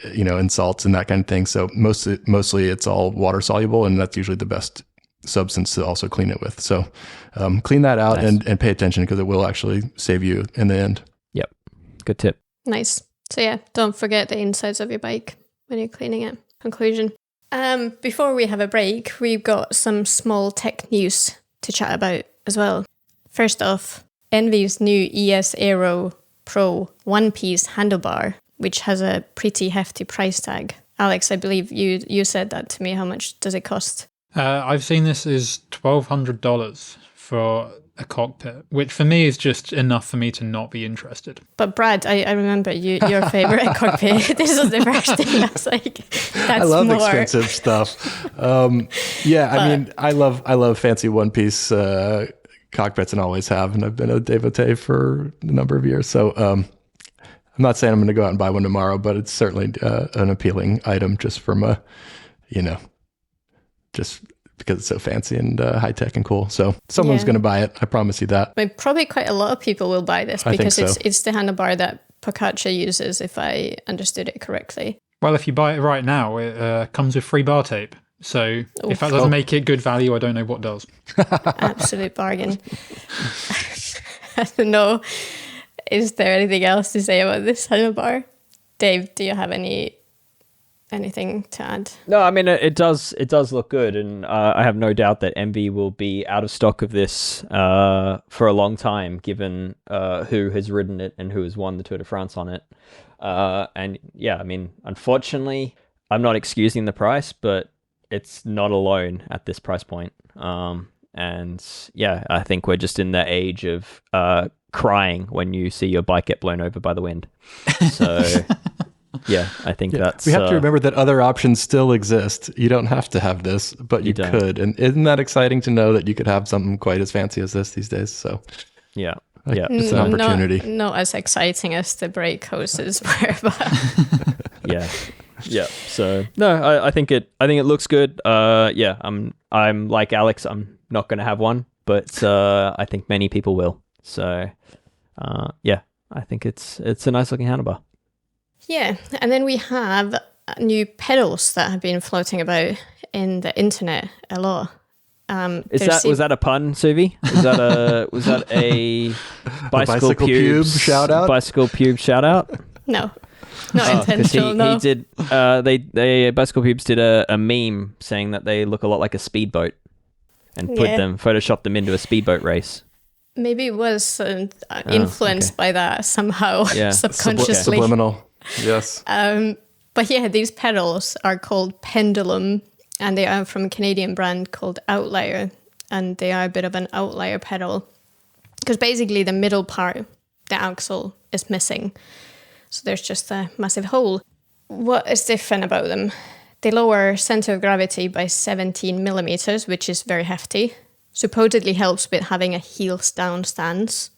and salts and that kind of thing. So mostly it's all water soluble, and that's usually the best substance to also clean it with. So clean that out and pay attention, because it will actually save you in the end. Yep. Good tip. Nice. So yeah, don't forget the insides of your bike when you're cleaning it. Conclusion. Before we have a break, we've got some small tech news to chat about as well. First off, Enve's new ES Aero Pro one-piece handlebar, which has a pretty hefty price tag. Alex, I believe you said that to me. How much does it cost? I've seen this is $1,200 for a cockpit, which for me is just enough for me to not be interested. But Brad, I remember your favorite cockpit. This was the first thing I was like, that's I love more. expensive stuff. I love fancy one-piece cockpits, and always have, and I've been a devotee for a number of years. So I'm not saying I'm going to go out and buy one tomorrow, but it's certainly an appealing item just from just because it's so fancy and high tech and cool. So someone's going to buy it. I promise you that. But probably quite a lot of people will buy this, because it's the handlebar that Pocaccia uses, if I understood it correctly. Well, if you buy it right now, it comes with free bar tape. So if that doesn't make it good value, I don't know what does. Absolute bargain. I don't know. Is there anything else to say about this handlebar? Dave, do you have anything to add? No, I mean, it does look good, and I have no doubt that Enve will be out of stock of this for a long time, given who has ridden it and who has won the Tour de France on it. And yeah, I mean, unfortunately, I'm not excusing the price, but it's not alone at this price point. And yeah, I think we're just in the age of crying when you see your bike get blown over by the wind. So yeah, I think that's... We have to remember that other options still exist. You don't have to have this, but you could. And isn't that exciting to know that you could have something quite as fancy as this these days? So yeah. It's an opportunity. Not as exciting as the brake hoses were, but... Yeah. So no, I think it looks good. I'm like Alex. I'm not going to have one, but I think many people will. So I think it's a nice looking handlebar. Yeah, and then we have new pedals that have been floating about in the internet a lot. Was that a pun, Suvi? Was that a bicycle pubes shout out? Bicycle pubes shout out? No. Not intentional, no. He did. They Bicycle Pubes did a meme saying that they look a lot like a speedboat, and photoshopped them into a speedboat race. Maybe it was influenced by that somehow, subconsciously. Subliminal, yes. But yeah, these pedals are called Pendulum, and they are from a Canadian brand called Outlier, and they are a bit of an outlier pedal, because basically the middle part, the axle, is missing. So there's just a massive hole. What is different about them? They lower center of gravity by 17 millimeters, which is very hefty. Supposedly helps with having a heels down stance.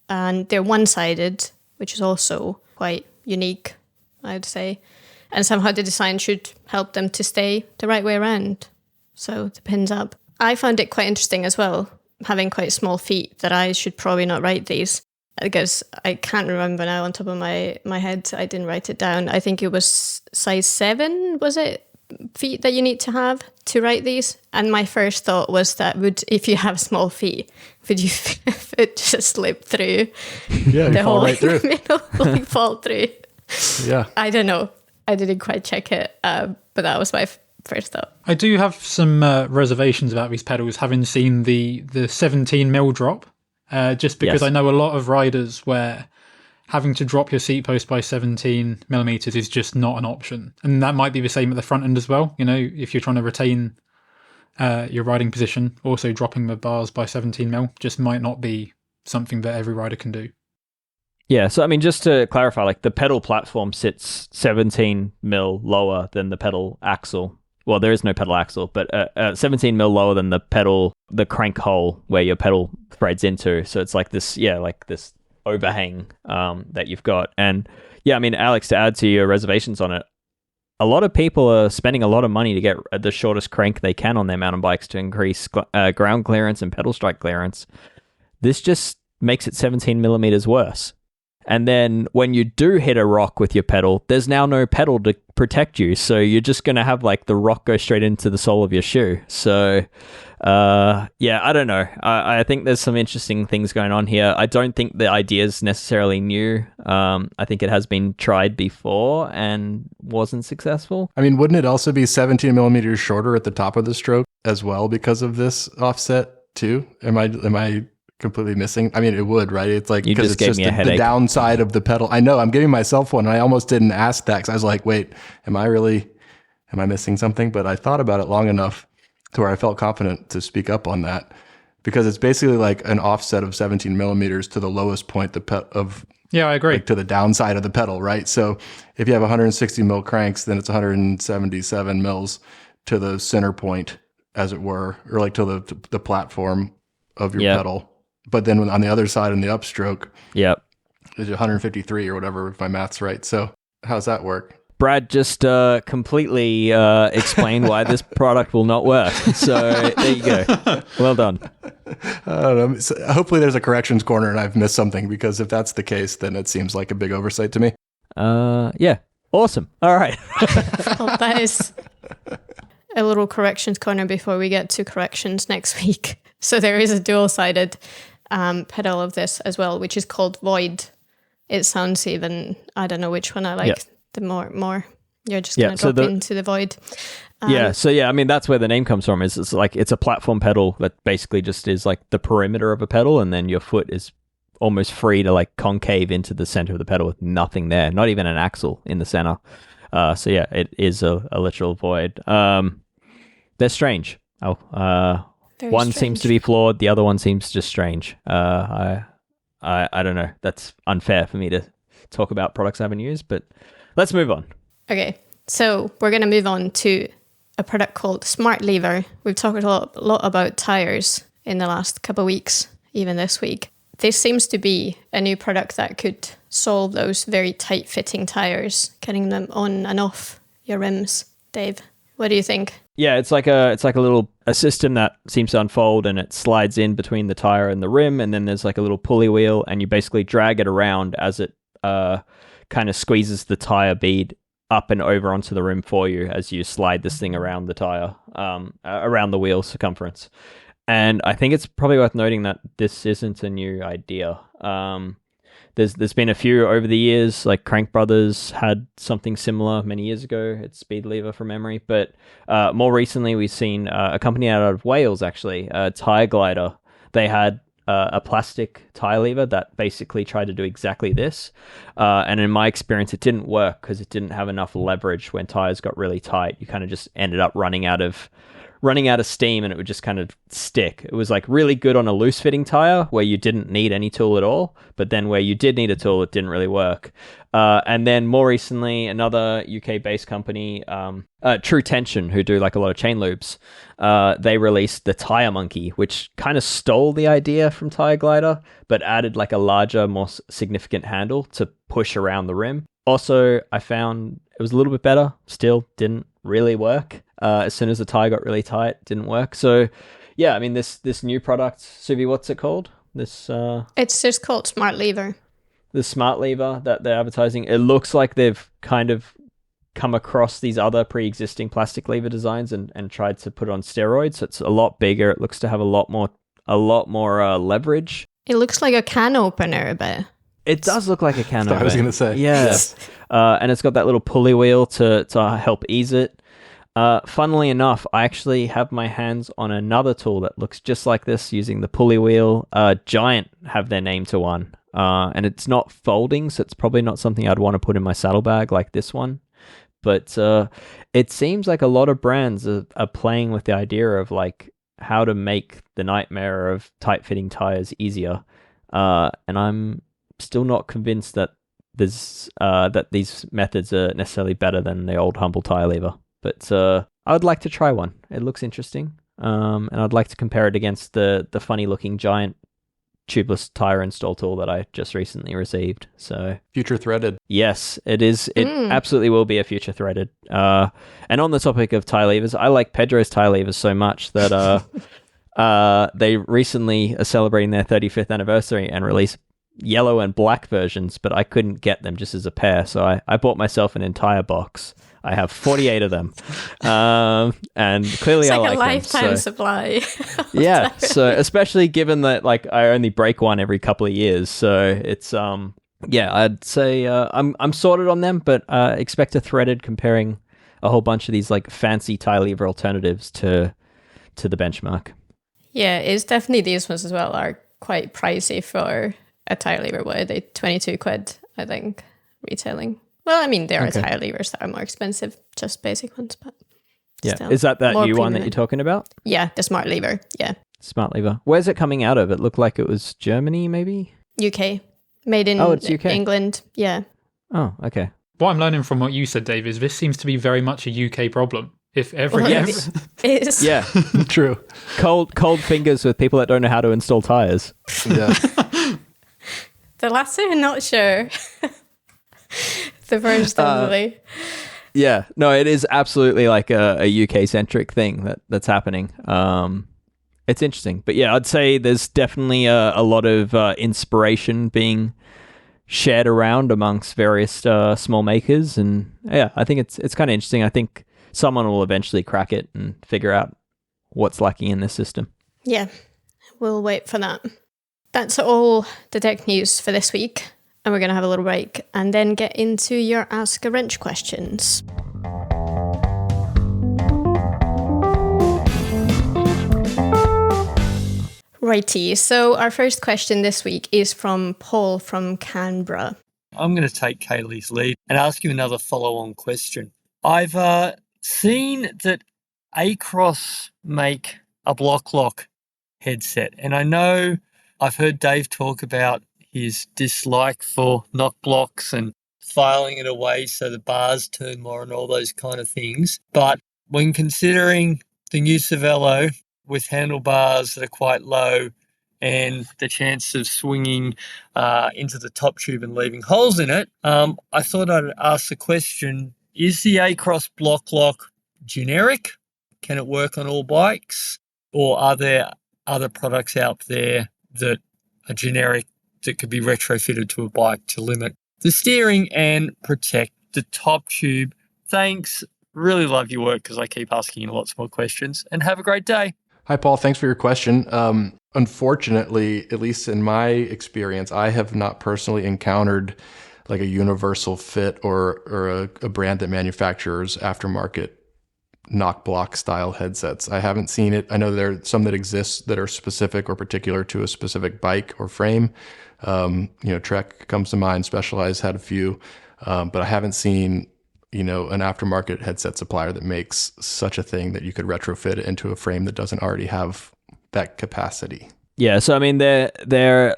And they're one-sided, which is also quite unique, I'd say. And somehow the design should help them to stay the right way around. So the pins up. I found it quite interesting as well, having quite small feet, that I should probably not ride these. Because I can't remember now on top of my head. I didn't write it down. I think it was size 7, was it? Feet that you need to have to ride these. And my first thought was that if you have small feet, would you just slip through the hole right through. In the middle, like fall through? Yeah. I don't know. I didn't quite check it, but that was my first thought. I do have some reservations about these pedals, having seen the 17 mil drop just because Yes. I know a lot of riders where having to drop your seat post by 17 millimeters is just not an option. And that might be the same at the front end as well. You know, if you're trying to retain your riding position, also dropping the bars by 17 mil just might not be something that every rider can do. Yeah, so I mean, just to clarify, like the pedal platform sits 17 mil lower than the pedal axle. Well, there is no pedal axle, but 17 mil lower than the crank hole where your pedal threads into. So it's like this, like this overhang that you've got. And yeah, I mean, Alex, to add to your reservations on it, a lot of people are spending a lot of money to get the shortest crank they can on their mountain bikes to increase ground clearance and pedal strike clearance. This just makes it 17 millimeters worse. And then when you do hit a rock with your pedal, there's now no pedal to protect you. So you're just going to have like the rock go straight into the sole of your shoe. So I don't know. I think there's some interesting things going on here. I don't think the idea is necessarily new. I think it has been tried before and wasn't successful. I mean, wouldn't it also be 17 millimeters shorter at the top of the stroke as well because of this offset too? Am I completely missing? I mean, it would, right? It's like, because it's just the downside of the pedal. I know, I'm giving myself one, and I almost didn't ask that because I was like, wait, am I missing something? But I thought about it long enough to where I felt confident to speak up on that, because it's basically like an offset of 17 millimeters to the lowest point Yeah, I agree. like to the downside of the pedal, right? So if you have 160 mil cranks, then it's 177 mils to the center point, as it were, or like to the platform of your pedal. But then on the other side in the upstroke, is 153 or whatever, if my math's right. So how's that work? Brad just completely explained why this product will not work. So there you go. Well done. I don't know. So hopefully there's a corrections corner and I've missed something, because if that's the case, then it seems like a big oversight to me. Yeah. Awesome. All right. Well, that is a little corrections corner before we get to corrections next week. So there is a dual-sided pedal of this as well, which is called Void. It sounds even, I don't know which one I like the more. You're just going to drop into the void. I mean, that's where the name comes from. It's like, it's a platform pedal that basically just is like the perimeter of a pedal, and then your foot is almost free to like concave into the center of the pedal with nothing there, not even an axle in the center. It is a literal void. They're strange. Very one strange. seems to be flawed, the other one seems just strange. I don't know. That's unfair for me to talk about products I haven't used, but let's move on. Okay, so we're going to move on to a product called Smart Lever. We've talked a lot about tires in the last couple of weeks, even this week. This seems to be a new product that could solve those very tight-fitting tires, getting them on and off your rims. Dave, what do you think? Yeah, it's like a system that seems to unfold, and it slides in between the tire and the rim, and then there's like a little pulley wheel, and you basically drag it around as it kind of squeezes the tire bead up and over onto the rim for you as you slide this thing around the tire, around the wheel circumference. And I think it's probably worth noting that this isn't a new idea. There's been a few over the years, like Crank Brothers had something similar many years ago. It's Speed Lever from memory. But more recently, we've seen a company out of Wales, actually, Tyre Glider. They had a plastic tire lever that basically tried to do exactly this. And in my experience, it didn't work because it didn't have enough leverage when tires got really tight. You kind of just ended up running out of steam, and it would just kind of stick. It was like really good on a loose fitting tire where you didn't need any tool at all, but then where you did need a tool, it didn't really work. And then more recently, another UK based company, True Tension, who do like a lot of chain loops, they released the Tire Monkey, which kind of stole the idea from Tire Glider, but added like a larger, more significant handle to push around the rim. Also, I found it was a little bit better, still didn't really work. As soon as the tire got really tight, it didn't work. So, yeah, I mean, this new product, Suvi, what's it called? It's just called Smart Lever. The Smart Lever that they're advertising. It looks like they've kind of come across these other pre-existing plastic lever designs and tried to put it on steroids. So it's a lot bigger. It looks to have a lot more leverage. It looks like a can opener a bit. It does look like a can opener. I was going to say. Yeah. And it's got that little pulley wheel to help ease it. Funnily enough, I actually have my hands on another tool that looks just like this using the pulley wheel. Giant have their name to one. And it's not folding, so it's probably not something I'd want to put in my saddlebag like this one. But it seems like a lot of brands are playing with the idea of like how to make the nightmare of tight-fitting tires easier. And I'm still not convinced that that these methods are necessarily better than the old humble tire lever. But I would like to try one. It looks interesting. And I'd like to compare it against the funny-looking Giant tubeless tire install tool that I just recently received. So future threaded. Yes, it is. It absolutely will be a future threaded. And on the topic of tire levers, I like Pedro's tire levers so much that they recently are celebrating their 35th anniversary and released yellow and black versions, but I couldn't get them just as a pair, so I bought myself an entire box. I have 48 of them, and clearly it's like I like a lifetime them, supply. Yeah, so especially given that like I only break one every couple of years, so it's I'd say I'm sorted on them, but expect a threaded comparing a whole bunch of these like fancy tire lever alternatives to the benchmark. Yeah, it's definitely these ones as well are quite pricey for a tire lever. What are they? 22 quid, I think, retailing. Well, I mean, there are tire levers that are more expensive, just basic ones, but yeah. Is that new one that you're talking about? Yeah, the smart lever. Yeah. Smart lever. Where's it coming out of? It looked like it was Germany, maybe? UK. Made in it's UK. England. Yeah. Oh, okay. What I'm learning from what you said, Dave, is this seems to be very much a UK problem. If every yes. It is. Yeah. True. Cold fingers with people that don't know how to install tires. Yeah. The latter, not sure. The first, definitely. Yeah, no, it is absolutely like a UK centric thing that's happening. It's interesting, but yeah, I'd say there's definitely a lot of inspiration being shared around amongst various small makers, and yeah, I think it's kind of interesting. I think someone will eventually crack it and figure out what's lacking in this system. Yeah, we'll wait for that. That's all the tech news for this week. And we're going to have a little break and then get into your Ask a Wrench questions. Righty, so our first question this week is from Paul from Canberra. I'm going to take Kaylee's lead and ask you another follow-on question. I've seen that Acros make a block lock headset, and I know I've heard Dave talk about his dislike for knock blocks and filing it away so the bars turn more and all those kind of things. But when considering the new Cervelo with handlebars that are quite low and the chance of swinging into the top tube and leaving holes in it, I thought I'd ask the question, is the Acros block lock generic? Can it work on all bikes? Or are there other products out there that are generic that could be retrofitted to a bike to limit the steering and protect the top tube? Thanks. Really love your work because I keep asking you lots more questions, and have a great day. Hi, Paul. Thanks for your question. Unfortunately, at least in my experience, I have not personally encountered like a universal fit or a brand that manufactures aftermarket knock block style headsets. I haven't seen it. I know there are some that exist that are specific or particular to a specific bike or frame. Trek comes to mind. Specialized had a few, but I haven't seen, an aftermarket headset supplier that makes such a thing that you could retrofit it into a frame that doesn't already have that capacity. Yeah, so I mean, there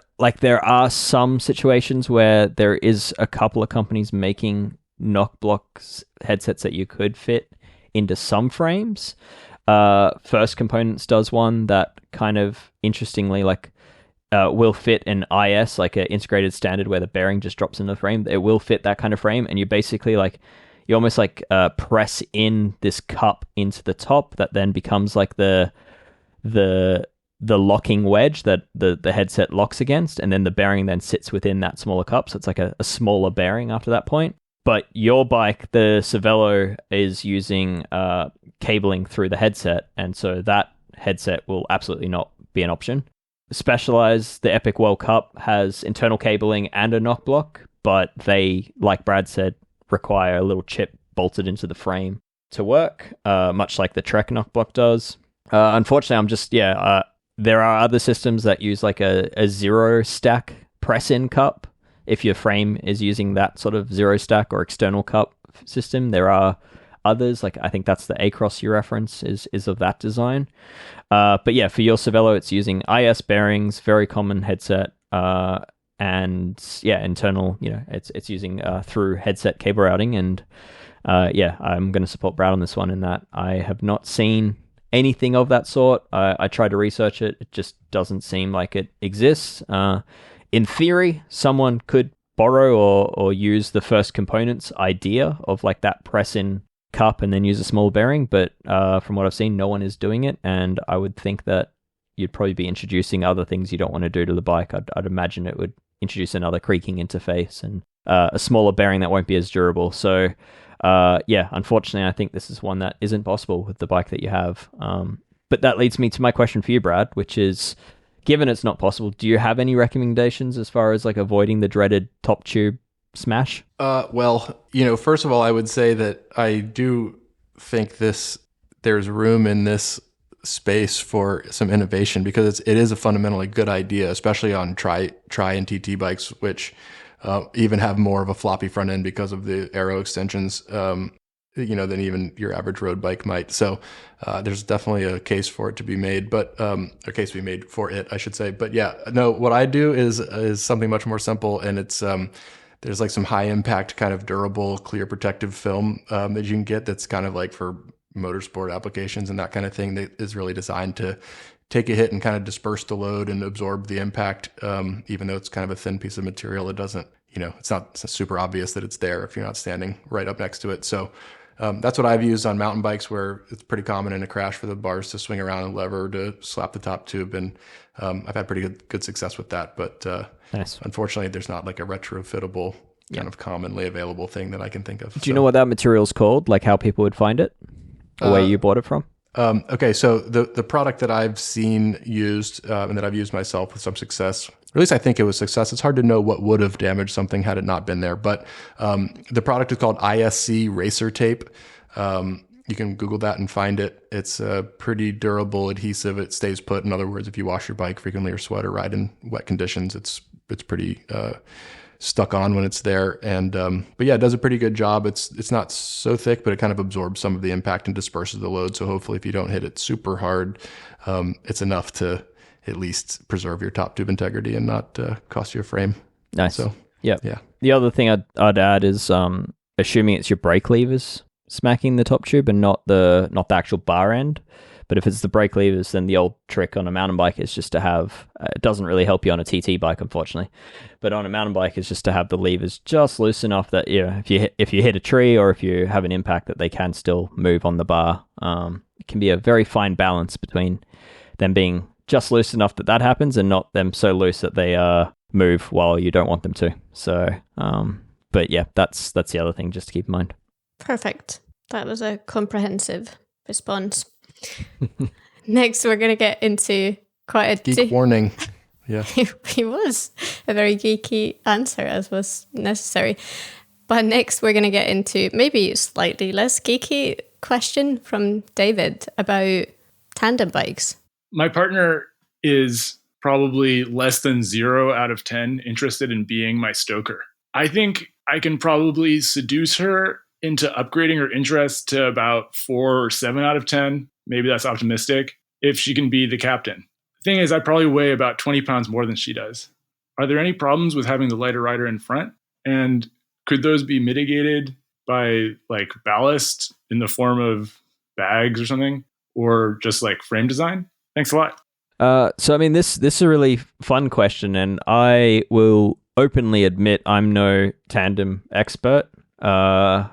are some situations where there is a couple of companies making knock blocks headsets that you could fit into some frames. First Components does one that kind of interestingly will fit an IS, like an integrated standard where the bearing just drops in the frame. It will fit that kind of frame, and you basically you almost press in this cup into the top that then becomes like the locking wedge that the headset locks against, and then the bearing then sits within that smaller cup, so it's like a smaller bearing after that point. But your bike, the Cervelo, is using cabling through the headset, and so that headset will absolutely not be an option. Specialized, the Epic World Cup has internal cabling and a knock block, but they, like Brad said, require a little chip bolted into the frame. to work, much like the Trek knock block does. Unfortunately, there are other systems that use like a zero stack press-in cup. If your frame is using that sort of zero stack or external cup system, there are others. Like I think that's the Across you reference is of that design. But yeah, for your Cervelo, it's using IS bearings, very common headset. And yeah, internal, it's using through headset cable routing. And I'm going to support Brad on this one in that I have not seen anything of that sort. I tried to research it. It just doesn't seem like it exists. In theory, someone could borrow or use the first components idea of like that press-in cup and then use a small bearing. But from what I've seen, no one is doing it. And I would think that you'd probably be introducing other things you don't want to do to the bike. I'd imagine it would introduce another creaking interface and a smaller bearing that won't be as durable. So unfortunately, I think this is one that isn't possible with the bike that you have. But that leads me to my question for you, Brad, which is, given it's not possible, do you have any recommendations as far as like avoiding the dreaded top tube smash? Well, first of all, I would say that I do think there's room in this space for some innovation, because it is a fundamentally good idea, especially on tri and TT bikes, which even have more of a floppy front end because of the Aero extensions, than even your average road bike might. So there's definitely a case for it to be made, but a case to be made for it, I should say. But yeah, no, what I do is something much more simple, and it's there's like some high impact kind of durable clear protective film that you can get that's kind of like for motorsport applications and that kind of thing, that is really designed to take a hit and kind of disperse the load and absorb the impact. Even though it's kind of a thin piece of material, it doesn't, it's not super obvious that it's there if you're not standing right up next to it. So that's what I've used on mountain bikes, where it's pretty common in a crash for the bars to swing around and lever to slap the top tube. And I've had pretty good success with that. But nice. Unfortunately, there's not like a retrofittable kind of commonly available thing that I can think of. Do you know what that material's called? Like how people would find it? Or where you bought it from? Okay, so the product that I've seen used and that I've used myself with some success, or at least I think it was success. It's hard to know what would have damaged something had it not been there. But the product is called ISC Racer Tape. You can Google that and find it. It's a pretty durable adhesive. It stays put. In other words, if you wash your bike frequently or sweat or ride in wet conditions, it's pretty stuck on when it's there. And but yeah, it does a pretty good job. It's not so thick, but it kind of absorbs some of the impact and disperses the load. So hopefully if you don't hit it super hard, it's enough to at least preserve your top tube integrity and not cost you a frame. Nice. So yeah. The other thing I'd add is assuming it's your brake levers smacking the top tube and not the actual bar end. But if it's the brake levers, then the old trick on a mountain bike is just to have, it doesn't really help you on a TT bike, unfortunately, but on a mountain bike is just to have the levers just loose enough that, if you hit a tree or if you have an impact, that they can still move on the bar. It can be a very fine balance between them being just loose enough that happens and not them so loose that they move while you don't want them to. So, but yeah, that's the other thing just to keep in mind. Perfect. That was a comprehensive response. Next, we're going to get into quite a geek warning. Yeah, he was a very geeky answer, as was necessary. But next, we're going to get into maybe a slightly less geeky question from David about tandem bikes. My partner is probably less than 0 out of 10 interested in being my stoker. I think I can probably seduce her into upgrading her interest to about 4 or 7 out of 10. Maybe that's optimistic, if she can be the captain. The thing is, I probably weigh about 20 pounds more than she does. Are there any problems with having the lighter rider in front? And could those be mitigated by like ballast in the form of bags or something? Or just like frame design? Thanks a lot. So, I mean, this is a really fun question, and I will openly admit I'm no tandem expert. I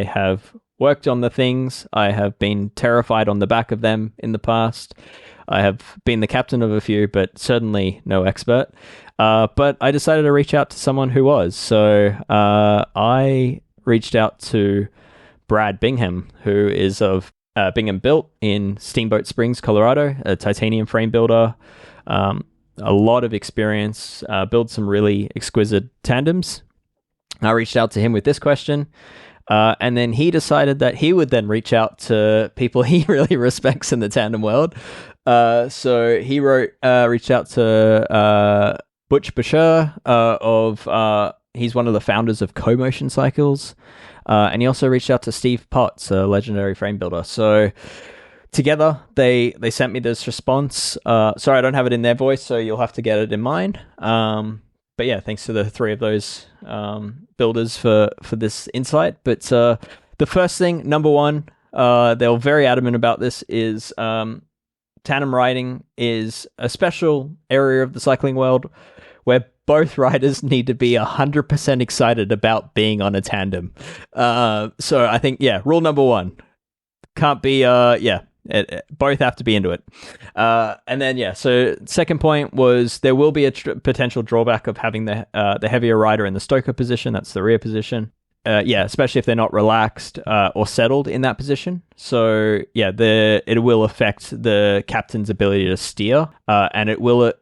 have worked on the things. I have been terrified on the back of them in the past. I have been the captain of a few, but certainly no expert. But I decided to reach out to someone who was. So I reached out to Brad Bingham, who is of Bingham Built in Steamboat Springs, Colorado, a titanium frame builder. A lot of experience, build some really exquisite tandems. I reached out to him with this question. And then he decided that he would then reach out to people he really respects in the tandem world. So he reached out to Butch Bashir he's one of the founders of Co-Motion Cycles. And he also reached out to Steve Potts, a legendary frame builder. So together, they sent me this response. Sorry, I don't have it in their voice, so you'll have to get it in mine. But yeah, thanks to the three of those builders for this insight. But the first thing, number one, they were very adamant about this, is tandem riding is a special area of the cycling world where both riders need to be 100% excited about being on a tandem. So I think, rule number one, can't be, both have to be into it. And then, so second point was there will be a potential drawback of having the heavier rider in the stoker position. That's the rear position. Especially if they're not relaxed or settled in that position. So it will affect the captain's ability to steer, and it will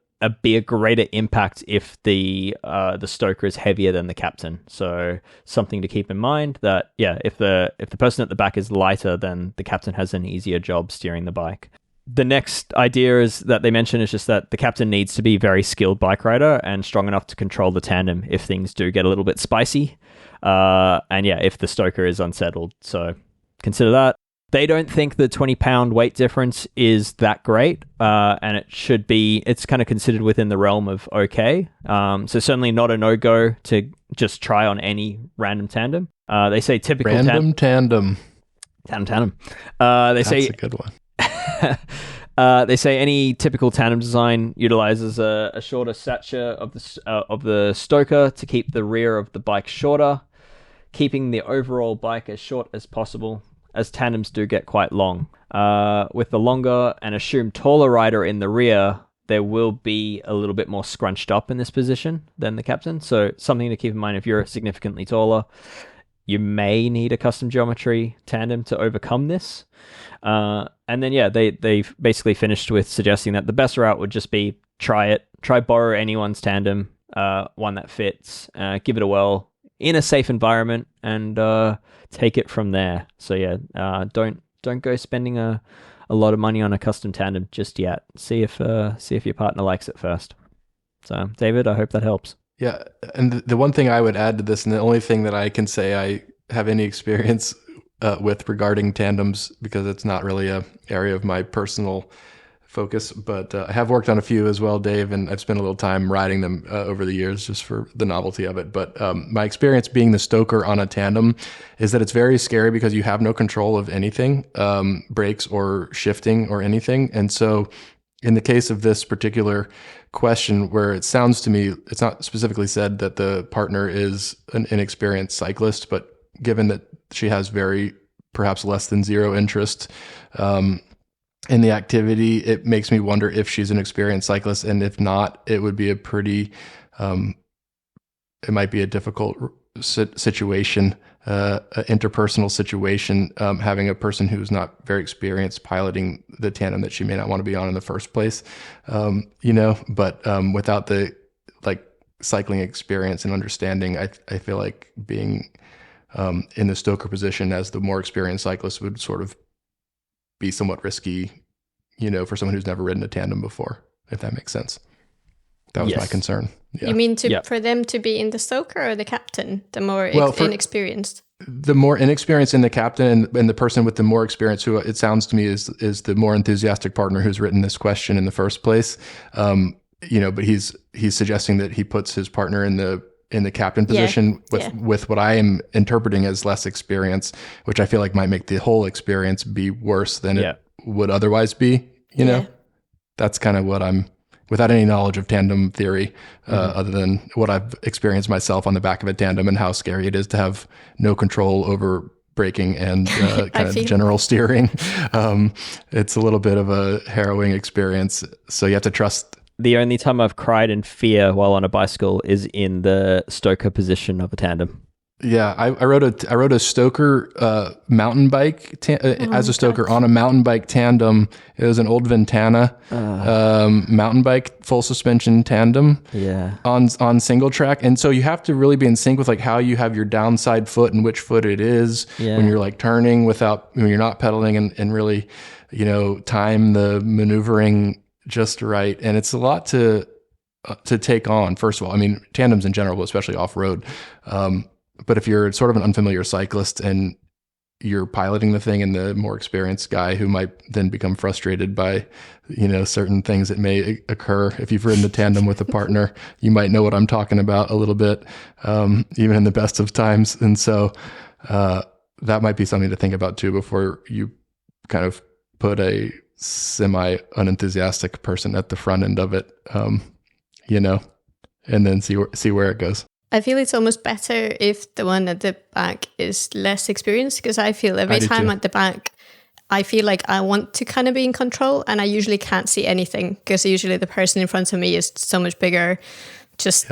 be a greater impact if the stoker is heavier than the captain. So something to keep in mind that if the person at the back is lighter, then the captain has an easier job steering the bike. The next idea is that they mention is just that the captain needs to be very skilled bike rider and strong enough to control the tandem if things do get a little bit spicy. If the stoker is unsettled. So consider that. They don't think the 20-pound weight difference is that great, and it's kind of considered within the realm of okay. So certainly not a no-go to just try on any random tandem. They say typical tandem. Tandem. That's a good one. They say any typical tandem design utilizes a shorter stature of the stoker to keep the rear of the bike shorter, keeping the overall bike as short as possible, as tandems do get quite long. With the longer and assumed taller rider in the rear, there will be a little bit more scrunched up in this position than the captain. So something to keep in mind if you're significantly taller. You may need a custom geometry tandem to overcome this. And then, they basically finished with suggesting that the best route would just be try borrow anyone's tandem, one that fits, give it a whirl in a safe environment, and take it from there. So don't go spending a lot of money on a custom tandem just yet. See if your partner likes it first. So David, I hope that helps. Yeah, and the one thing I would add to this, and the only thing that I can say I have any experience with regarding tandems, because it's not really a area of my personal focus, but I have worked on a few as well, Dave, and I've spent a little time riding them over the years just for the novelty of it. But my experience being the stoker on a tandem is that it's very scary because you have no control of anything, brakes or shifting or anything. And so in the case of this particular question, where it sounds to me, it's not specifically said that the partner is an inexperienced cyclist, but given that she has perhaps less than zero interest in the activity, it makes me wonder if she's an experienced cyclist. And if not, it would be it might be a difficult situation, interpersonal situation, having a person who's not very experienced piloting the tandem that she may not want to be on in the first place, but without the cycling experience and understanding, I feel like being in the stoker position as the more experienced cyclist would sort of be somewhat risky, for someone who's never ridden a tandem before, if that makes sense. That was my concern. Yeah. You mean for them to be in the stoker or the captain, the more inexperienced? The more inexperienced in the captain and the person with the more experience, who it sounds to me is the more enthusiastic partner who's written this question in the first place. But he's suggesting that he puts his partner in the captain position with what I am interpreting as less experience, which I feel like might make the whole experience be worse than it would otherwise be. That's kind of what I'm, without any knowledge of tandem theory, other than what I've experienced myself on the back of a tandem and how scary it is to have no control over braking and kind of general steering. It's a little bit of a harrowing experience. So you have to trust. The only time I've cried in fear while on a bicycle is in the stoker position of a tandem. Yeah, I rode a Stoker mountain bike as a Stoker on a mountain bike tandem. It was an old Ventana mountain bike, full suspension tandem. Yeah. On single track, and so you have to really be in sync with like how you have your downside foot and which foot it is when you're like turning when you're not pedaling, and really, time the maneuvering just right. And it's a lot to take on. First of all, I mean, tandems in general, but especially off road. But if you're sort of an unfamiliar cyclist and you're piloting the thing, and the more experienced guy who might then become frustrated by, certain things that may occur. If you've ridden a tandem with a partner, you might know what I'm talking about a little bit, even in the best of times. And so that might be something to think about too, before you kind of put a semi unenthusiastic person at the front end of it, and then see where it goes. I feel it's almost better if the one at the back is less experienced, because I feel every time at the back, I feel like I want to kind of be in control, and I usually can't see anything because usually the person in front of me is so much bigger, just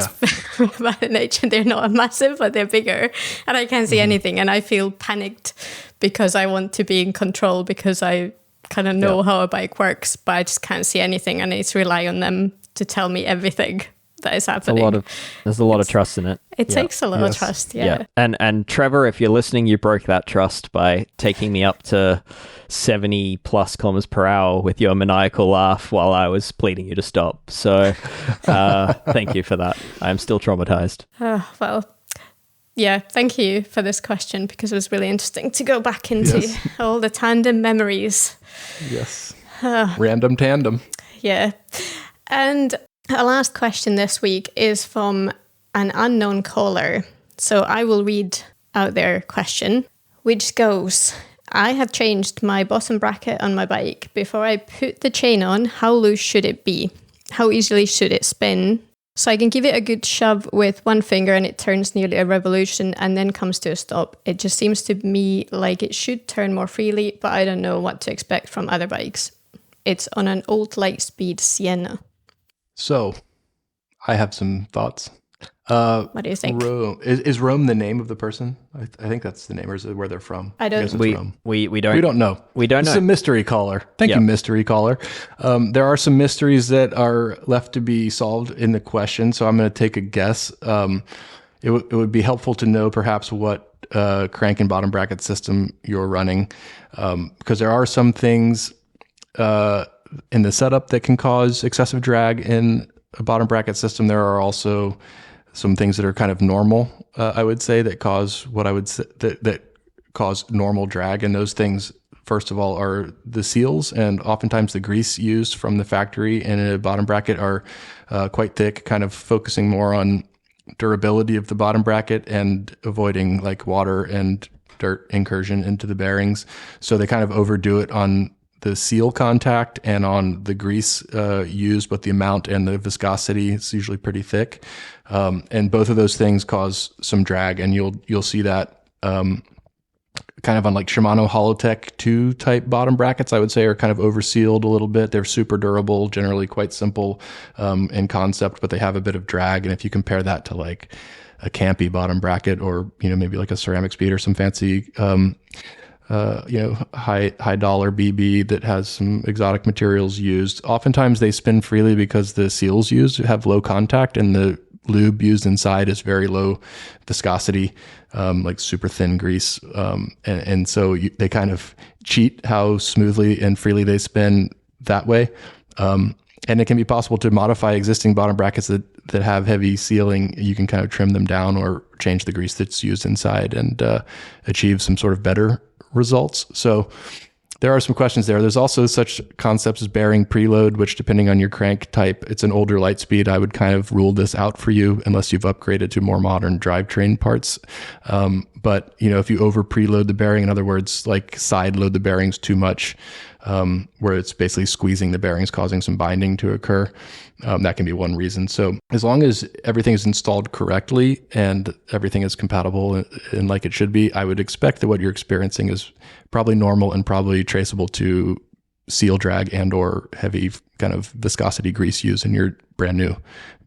by nature. They're not massive, but they're bigger, and I can't see anything, and I feel panicked because I want to be in control, because I kind of know how a bike works, but I just can't see anything, and I need to rely on them to tell me everything that is happening. There's a lot of trust in it. It takes a lot of trust, And Trevor, if you're listening, you broke that trust by taking me up to 70 plus kilometers per hour with your maniacal laugh while I was pleading you to stop. So thank you for that. I'm still traumatized. Thank you for this question, because it was really interesting to go back into all the tandem memories. Yes. Random tandem. Yeah. And our last question this week is from an unknown caller. So I will read out their question, which goes: I have changed my bottom bracket on my bike. Before I put the chain on, how loose should it be? How easily should it spin? So I can give it a good shove with one finger and it turns nearly a revolution and then comes to a stop. It just seems to me like it should turn more freely, but I don't know what to expect from other bikes. It's on an old Lightspeed Sienna. So, I have some thoughts. What do you think? Rome. Is Rome the name of the person? I think that's the name, or is it where they're from? I don't. Rome. We don't know. We don't know. It's a mystery caller. Thank you, mystery caller. There are some mysteries that are left to be solved in the question, so I'm going to take a guess. It would be helpful to know perhaps what crank and bottom bracket system you're running, because there are some things in the setup that can cause excessive drag in a bottom bracket system. There are also some things that are kind of normal, I would say, that cause what I would say that cause normal drag. And those things, first of all, are the seals, and oftentimes the grease used from the factory in a bottom bracket are quite thick, kind of focusing more on durability of the bottom bracket and avoiding like water and dirt incursion into the bearings. So they kind of overdo it on the seal contact and on the grease used, but the amount and the viscosity is usually pretty thick. And both of those things cause some drag, and you'll see that kind of on like Shimano Holotech 2 type bottom brackets, I would say, are kind of oversealed a little bit. They're super durable, generally quite simple in concept, but they have a bit of drag. And if you compare that to like a Campy bottom bracket, or maybe like a Ceramic Speed or some fancy high dollar BB that has some exotic materials used, oftentimes they spin freely because the seals used have low contact and the lube used inside is very low viscosity, like super thin grease. And so they kind of cheat how smoothly and freely they spin that way. And it can be possible to modify existing bottom brackets that have heavy sealing. You can kind of trim them down or change the grease that's used inside and achieve some sort of better results. So there are some questions there. There's also such concepts as bearing preload, which depending on your crank type, it's an older Lightspeed. I would kind of rule this out for you unless you've upgraded to more modern drivetrain parts. But if you over preload the bearing, in other words, like side load the bearings too much, where it's basically squeezing the bearings, causing some binding to occur, that can be one reason. So as long as everything is installed correctly and everything is compatible and like it should be, I would expect that what you're experiencing is probably normal and probably traceable to seal drag and or heavy kind of viscosity grease used in your brand new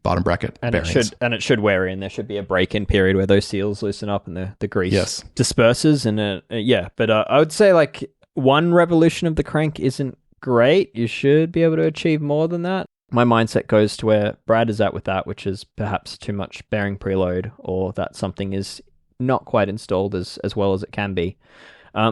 bottom bracket and bearings. It should wear in. There should be a break-in period where those seals loosen up and the grease disperses. And but I would say like one revolution of the crank isn't great. You should be able to achieve more than that. My mindset goes to where Brad is at with that, which is perhaps too much bearing preload, or that something is not quite installed as well as it can be.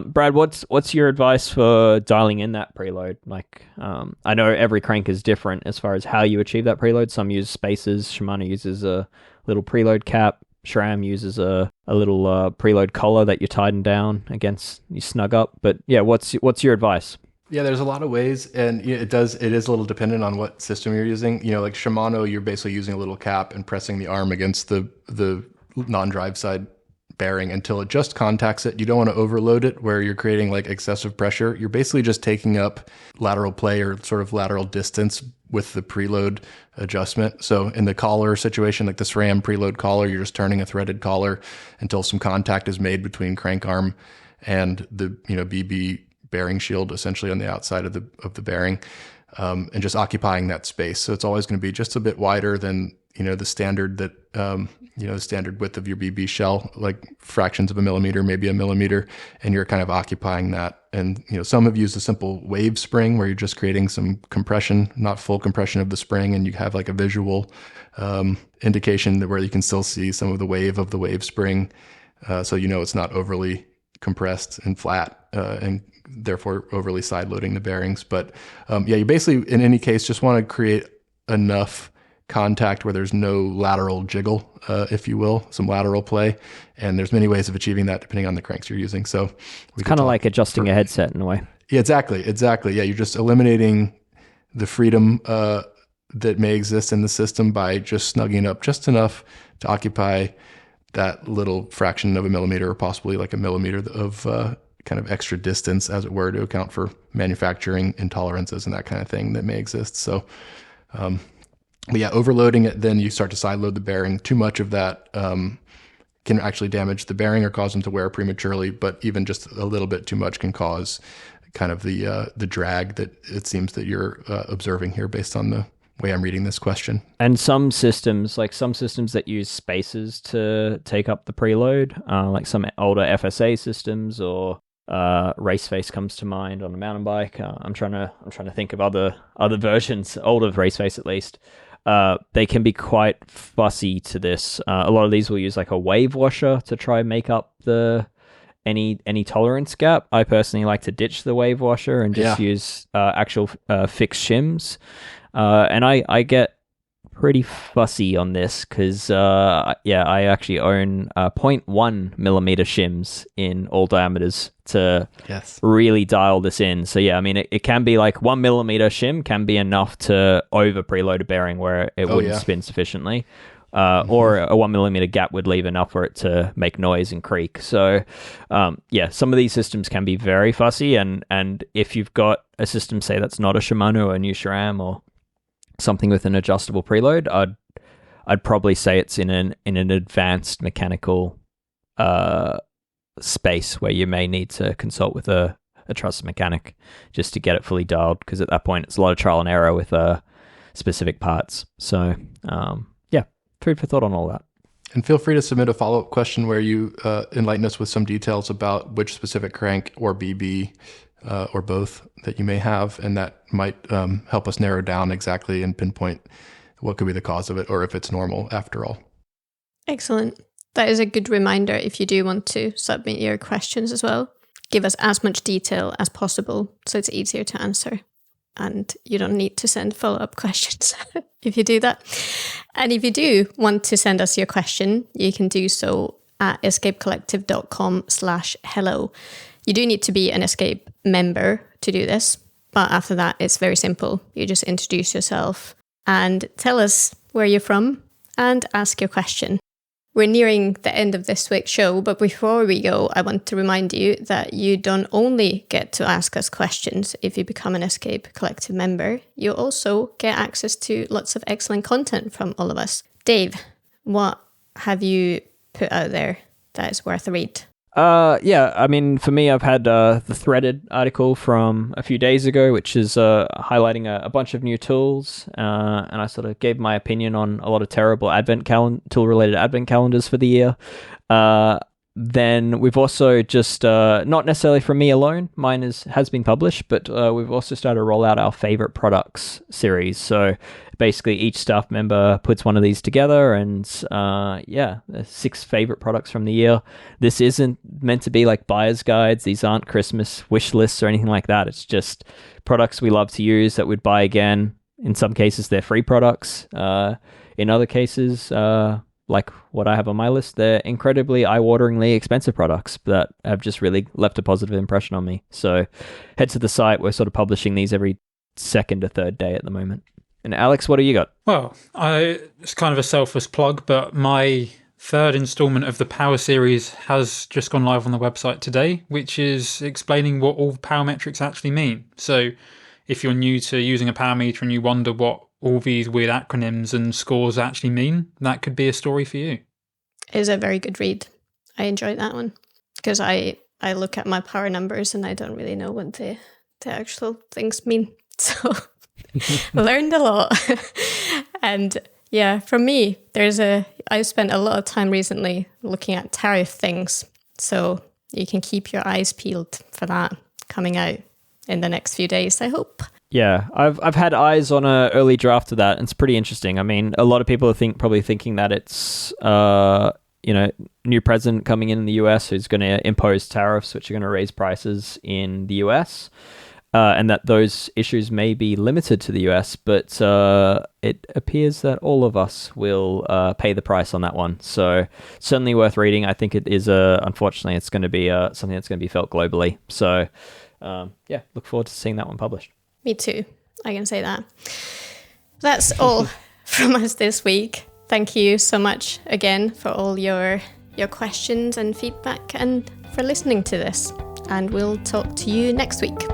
Brad, what's your advice for dialing in that preload? Like, I know every crank is different as far as how you achieve that preload. Some use spacers. Shimano uses a little preload cap. SRAM uses a little preload collar that you tighten down against, you snug up. But yeah, what's your advice? Yeah, there's a lot of ways, and it is a little dependent on what system you're using. Like Shimano, you're basically using a little cap and pressing the arm against the non-drive side bearing until it just contacts it. You don't want to overload it where you're creating like excessive pressure. You're basically just taking up lateral play or sort of lateral distance with the preload adjustment. So in the collar situation, like the SRAM preload collar, you're just turning a threaded collar until some contact is made between crank arm and the BB bearing shield, essentially on the outside of the bearing, and just occupying that space. So it's always going to be just a bit wider than the standard that the standard width of your BB shell, like fractions of a millimeter, maybe a millimeter, and you're kind of occupying that. And some have used a simple wave spring where you're just creating some compression, not full compression of the spring, and you have like a visual indication that where you can still see some of the wave spring, so it's not overly compressed and flat and therefore overly side loading the bearings. But you basically in any case just want to create enough contact where there's no lateral jiggle, if you will, some lateral play. And there's many ways of achieving that depending on the cranks you're using. So it's kind of like adjusting a headset in a way. Yeah, exactly. Yeah, you're just eliminating the freedom that may exist in the system by just snugging up just enough to occupy that little fraction of a millimeter, or possibly like a millimeter of kind of extra distance, as it were, to account for manufacturing intolerances and that kind of thing that may exist. So, but yeah, overloading it, then you start to side load the bearing. Too much of that can actually damage the bearing or cause them to wear prematurely. But even just a little bit too much can cause kind of the drag that it seems that you're observing here, based on the way I'm reading this question. And some systems that use spacers to take up the preload, like some older FSA systems, or Raceface comes to mind on a mountain bike. I'm trying to think of other versions, older Raceface at least. They can be quite fussy to this. A lot of these will use like a wave washer to try and make up any tolerance gap. I personally like to ditch the wave washer and just use actual fixed shims. And I get pretty fussy on this because I actually own 0.1 millimeter shims in all diameters to really dial this in. So yeah, I mean it can be like 1 millimeter shim can be enough to over preload a bearing where it wouldn't spin sufficiently. Or a 1 millimeter gap would leave enough for it to make noise and creak. So, some of these systems can be very fussy. And if you've got a system, say that's not a Shimano or a new SRAM or something with an adjustable preload, I'd probably say it's in an advanced mechanical space where you may need to consult with a trusted mechanic just to get it fully dialed. Because at that point, it's a lot of trial and error with specific parts. So, food for thought on all that. And feel free to submit a follow-up question where you enlighten us with some details about which specific crank or BB or both that you may have, and that might help us narrow down exactly and pinpoint what could be the cause of it, or if it's normal after all. Excellent. That is a good reminder if you do want to submit your questions as well. Give us as much detail as possible so it's easier to answer. And you don't need to send follow-up questions if you do that. And if you do want to send us your question, you can do so at escapecollective.com/hello. You do need to be an Escape member to do this, but after that, it's very simple. You just introduce yourself and tell us where you're from and ask your question. We're nearing the end of this week's show, but before we go, I want to remind you that you don't only get to ask us questions if you become an Escape Collective member, you also get access to lots of excellent content from all of us. Dave, what have you put out there that is worth a read? Yeah, I mean, for me, I've had the threaded article from a few days ago, which is highlighting a bunch of new tools, and I sort of gave my opinion on a lot of terrible tool-related advent calendars for the year. Then we've also just, not necessarily from me alone, mine has been published, but we've also started to roll out our favorite products series. So basically each staff member puts one of these together, and 6 favorite products from the year. This isn't meant to be like buyer's guides. These aren't Christmas wish lists or anything like that. It's just products we love to use that we'd buy again. In some cases, they're free products. In other cases, like what I have on my list, they're incredibly eye-wateringly expensive products that have just really left a positive impression on me. So head to the site. We're sort of publishing these every second or third day at the moment. And Alex, what do you got? Well, it's kind of a selfless plug, but my third installment of the Power series has just gone live on the website today, which is explaining what all power metrics actually mean. So if you're new to using a power meter and you wonder what all these weird acronyms and scores actually mean, that could be a story for you. It is a very good read. I enjoyed that one because I look at my power numbers and I don't really know what the actual things mean. So learned a lot. And yeah, for me, I've spent a lot of time recently looking at tariff things. So you can keep your eyes peeled for that coming out in the next few days, I hope. Yeah, I've had eyes on an early draft of that, and it's pretty interesting. I mean, a lot of people are probably thinking that it's new president coming in the US who's going to impose tariffs, which are going to raise prices in the US, and that those issues may be limited to the US. But it appears that all of us will pay the price on that one. So certainly worth reading. I think it is unfortunately it's going to be something that's going to be felt globally. So look forward to seeing that one published. Me too. I can say that. That's all from us this week. Thank you so much again for all your questions and feedback and for listening to this. And we'll talk to you next week.